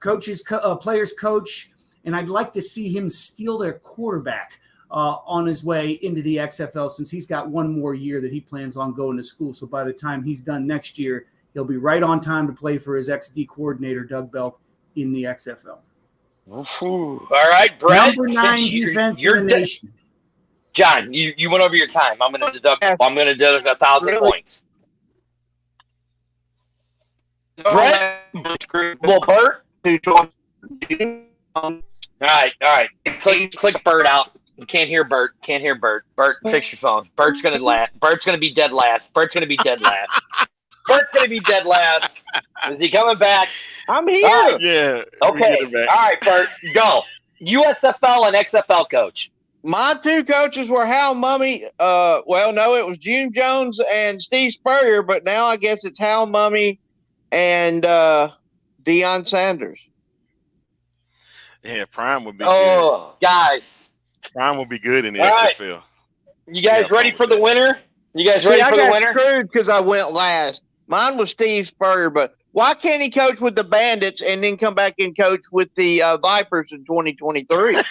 players coach, and I'd like to see him steal their quarterback on his way into the XFL since he's got one more year that he plans on going to school. So by the time he's done next year, he'll be right on time to play for his XD coordinator, Doug Belk, in the XFL. All right, Brett. Number 9 defense in the nation. John, you went over your time. I'm going to deduct 1,000 points. Brett? Well, Bert? All right. Click Bert out. You can't hear Bert. Bert, fix your phone. Bert's going to be dead last. Bert's going to be dead last. Is he coming back? I'm here. Right. Yeah. Okay. All right, Bert, go. USFL and XFL coach. My 2 coaches were Hal Mummy. No, it was June Jones and Steve Spurrier, but now I guess it's Hal Mummy and Deion Sanders. Yeah, Prime would be good. Guys. Prime would be good in the XFL. XFL. You guys ready for the winner? You guys ready for the winner? I got screwed because I went last. Mine was Steve Spurrier, but why can't he coach with the Bandits and then come back and coach with the Vipers in 2023?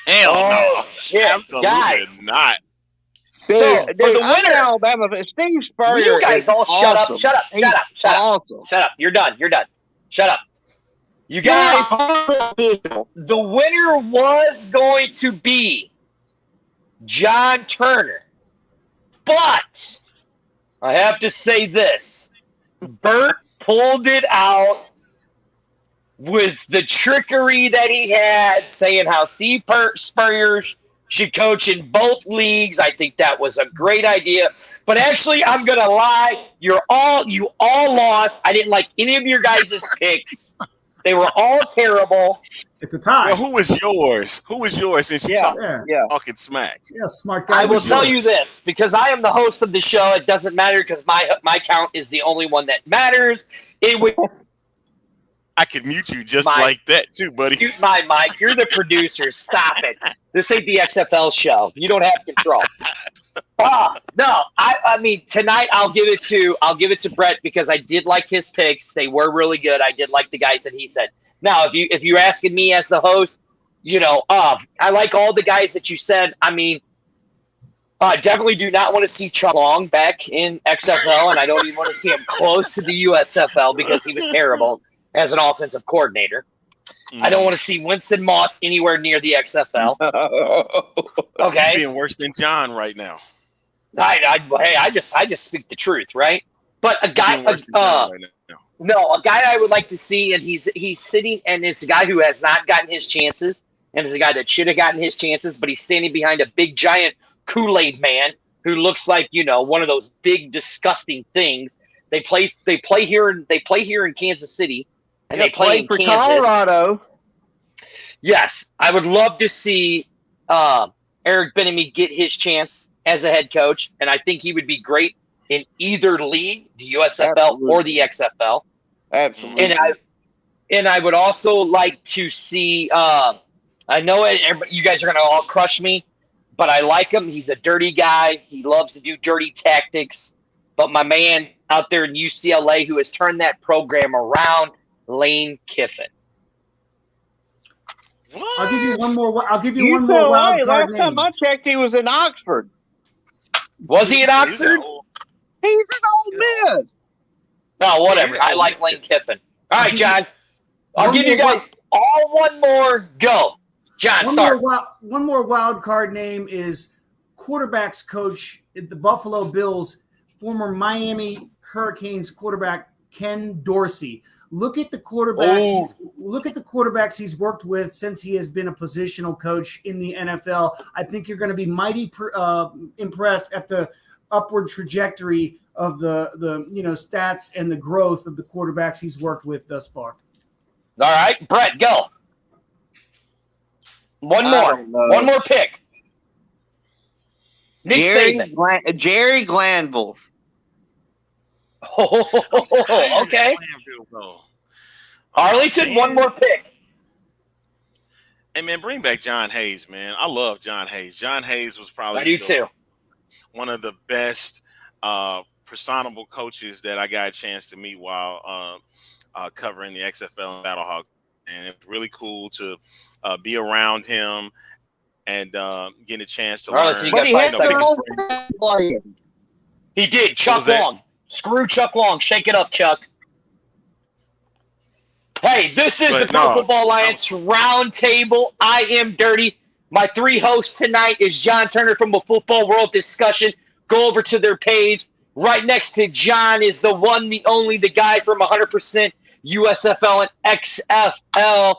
Hell no. Shit. Absolutely Guys. not. So, for the winner, Alabama, Steve Spurrier. You guys all shut up. Awesome. Shut up. You're done. Shut up. You guys, the winner was going to be John Turner. But I have to say this. Bert pulled it out with the trickery that he had, saying how Steve Spurrier should coach in both leagues. I think that was a great idea. But actually, I'm going to lie. You all lost. I didn't like any of your guys' picks. They were all terrible. It's a tie. Well, who was yours since you're talking smack? Yeah, smart guy. I will tell you this, because I am the host of the show. It doesn't matter because my count is the only one that matters. It would. I could mute you just like that too, buddy. Mute my mic. You're the producer. Stop it. This ain't the XFL show. You don't have control. No, I mean tonight I'll give it to Brett because I did like his picks. They were really good. I did like the guys that he said. Now, if you're asking me as the host, I like all the guys that you said. I mean, I definitely do not want to see Chuck Long back in XFL, and I don't even want to see him close to the USFL because he was terrible as an offensive coordinator. I don't want to see Winston Moss anywhere near the XFL. Okay, He's being worse than John right now. I just speak the truth, right? But a guy, a guy I would like to see, and he's sitting, and it's a guy who has not gotten his chances, and it's a guy that should have gotten his chances, but he's standing behind a big giant Kool-Aid man who looks like, one of those big disgusting things. They play here in Kansas City, and they play in for Kansas. Colorado. Yes, I would love to see Eric Bieniemy get his chance as a head coach, and I think he would be great in either league, the USFL or the XFL. Absolutely. And I would also like to see. I know you guys are going to all crush me, but I like him. He's a dirty guy. He loves to do dirty tactics. But my man out there in UCLA who has turned that program around, Lane Kiffin. What? I'll give you one more wild card Last name. time I checked, he was in Oxford. Was he at Oxford? He's in Ole Miss. No, whatever. I like Lane Kiffin. All right, John. I'll give you guys all one more go. John, start. One more wild card name is quarterbacks coach at the Buffalo Bills, former Miami Hurricanes quarterback Ken Dorsey. Look at the quarterbacks. Look at the quarterbacks he's worked with since he has been a positional coach in the NFL. I think you're going to be mighty impressed at the upward trajectory of the stats and the growth of the quarterbacks he's worked with thus far. All right, Brett, go. One more pick. Nick Saban. Jerry Glanville. Oh, okay. Arlington, one more pick. Hey, man, bring back John Hayes, man. I love John Hayes. John Hayes was probably I do too. One of the best personable coaches that I got a chance to meet while covering the XFL and Battlehawk. And it's really cool to be around him and get a chance to learn. But he did. Chuck Long. Screw Chuck Long. Shake it up, Chuck. Hey, this is the Pro Football Alliance Roundtable. I am Dirty. My three hosts tonight is John Turner from the Football World Discussion. Go over to their page. Right next to John is the one, the only, the guy from 100% USFL and XFL,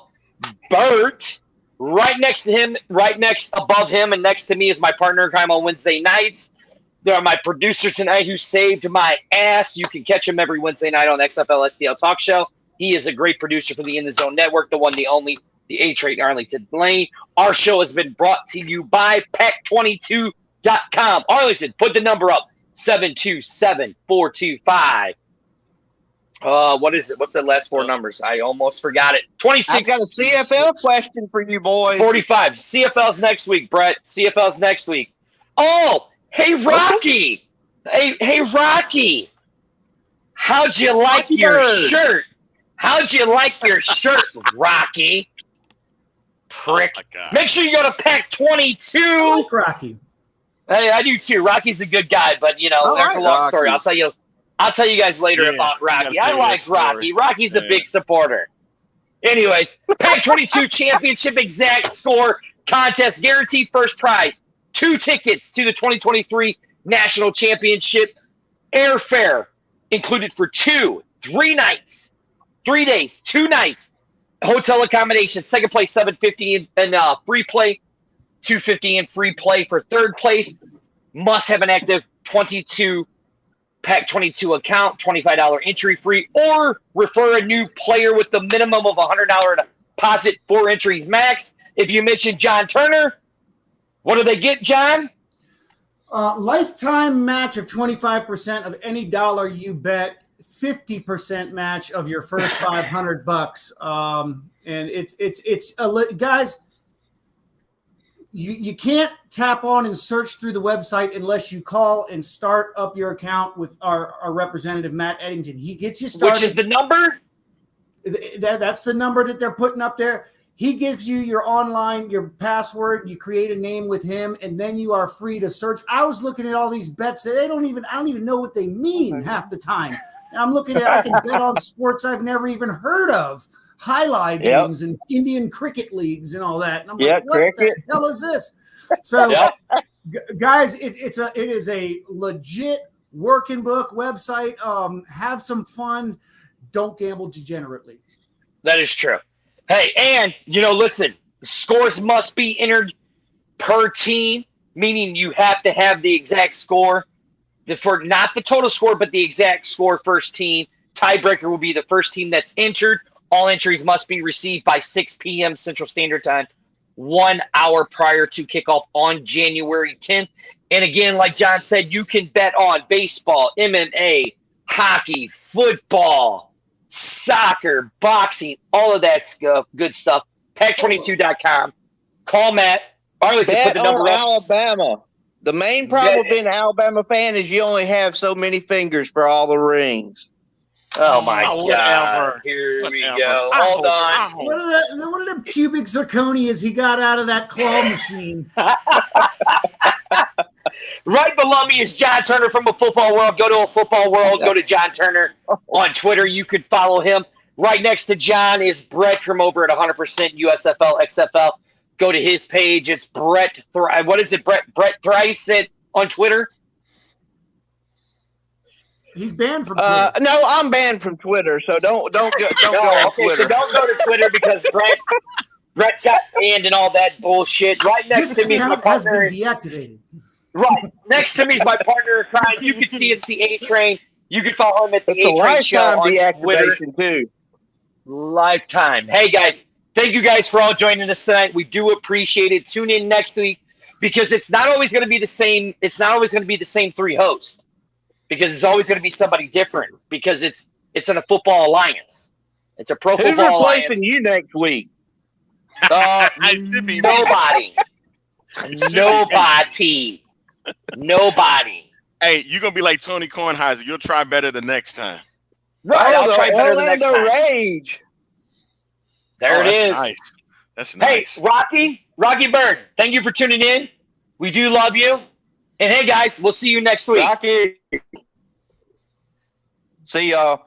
Bert. Right next to him, above him, and next to me is my partner in crime on Wednesday nights. They're my producer tonight who saved my ass. You can catch him every Wednesday night on XFL STL Talk Show. He is a great producer for the In the Zone Network, the one, the only, the A-Trade in Arlington Lane. Our show has been brought to you by Pack22.com. Arlington, put the number up, 727-425. What is it? What's the last four numbers? I almost forgot it. 26. I've got a CFL question for you, boys. 45. CFL's next week, Brett. CFL's next week. Oh, hey, Rocky. Hey, Rocky. How'd you like your shirt? How'd you like your shirt, Rocky? Prick. Oh, make sure you go to Pack 22. I like Rocky. Hey, I do too. Rocky's a good guy, but there's a long story. I'll tell you guys later about Rocky. I like Rocky. Rocky's a big supporter. Anyways, Pack 22 Championship exact score contest, guaranteed first prize. 2 tickets to the 2023 National Championship. Airfare included for 3 nights, 3 days, 2 nights. Hotel accommodation, second place $750 and free play, $250 and free play for third place. Must have an active 22 Pack 22 account, $25 entry free, or refer a new player with the minimum of $100 deposit, 4 entries max. If you mention John Turner, what do they get, John? Lifetime match of 25% of any dollar you bet, 50% match of your first $500. And it's guys. You can't tap on and search through the website unless you call and start up your account with our representative, Matt Eddington. He gets you started. Which is the number? That's the number that they're putting up there. He gives you your password. You create a name with him, and then you are free to search. I was looking at all these bets. I don't even know what they mean half the time. And I'm looking at, I can bet on sports I've never even heard of. Highlight games and Indian cricket leagues and all that. And I'm like, what the hell is this? So, guys, it is a legit working book website. Have some fun. Don't gamble degenerately. That is true. Hey, and, listen, scores must be entered per team. meaning you have to have the exact score. For not the total score, but the exact score first team. Tiebreaker will be the first team that's entered. All entries must be received by 6 p.m. Central Standard Time, 1 hour prior to kickoff on January 10th. And again, like John said, you can bet on baseball, MMA, hockey, football, soccer, boxing, all of that stuff, good stuff. Pack22.com. Call Matt. Arlington, Bet put the number on up. Alabama. The main problem with being an Alabama fan is you only have so many fingers for all the rings. Oh my God! Whatever. Here we Whatever. go. I Hold hope- on. I hope- What are them cubic zirconias he got out of that claw machine? Right below me is John Turner from A Football World. Go to A Football World. Go to John Turner on Twitter. You can follow him. Right next to John is Brett from over at 100% USFL XFL. Go to his page. It's Brett. What is it, Brett? Brett Thrice on Twitter. He's banned from Twitter. No, I'm banned from Twitter, so don't go on Twitter. So don't go to Twitter because Brett got banned and all that bullshit. Right next This to me is my account has been partner. deactivated. Right next to me is my partner in crime. You can see it's the A Train. You can follow him at the It's a A Train Show lifetime on Twitter. deactivation too. Lifetime. Hey guys, thank you guys for all joining us tonight. We do appreciate it. Tune in next week because it's not always going to be the same. It's not always going to be the same 3 hosts because it's always going to be somebody different because it's in a football alliance. It's a pro Who's football alliance. replacing you next week? It should be me. Nobody. Hey, you're gonna be like Tony Kornheiser. You'll try better the next time. Right, I'll the try better the next Orlando time. Rage. There it that's is. Nice. That's Hey, nice. Rocky Bird, thank you for tuning in. We do love you. And hey, guys, we'll see you next week. Rocky. See y'all.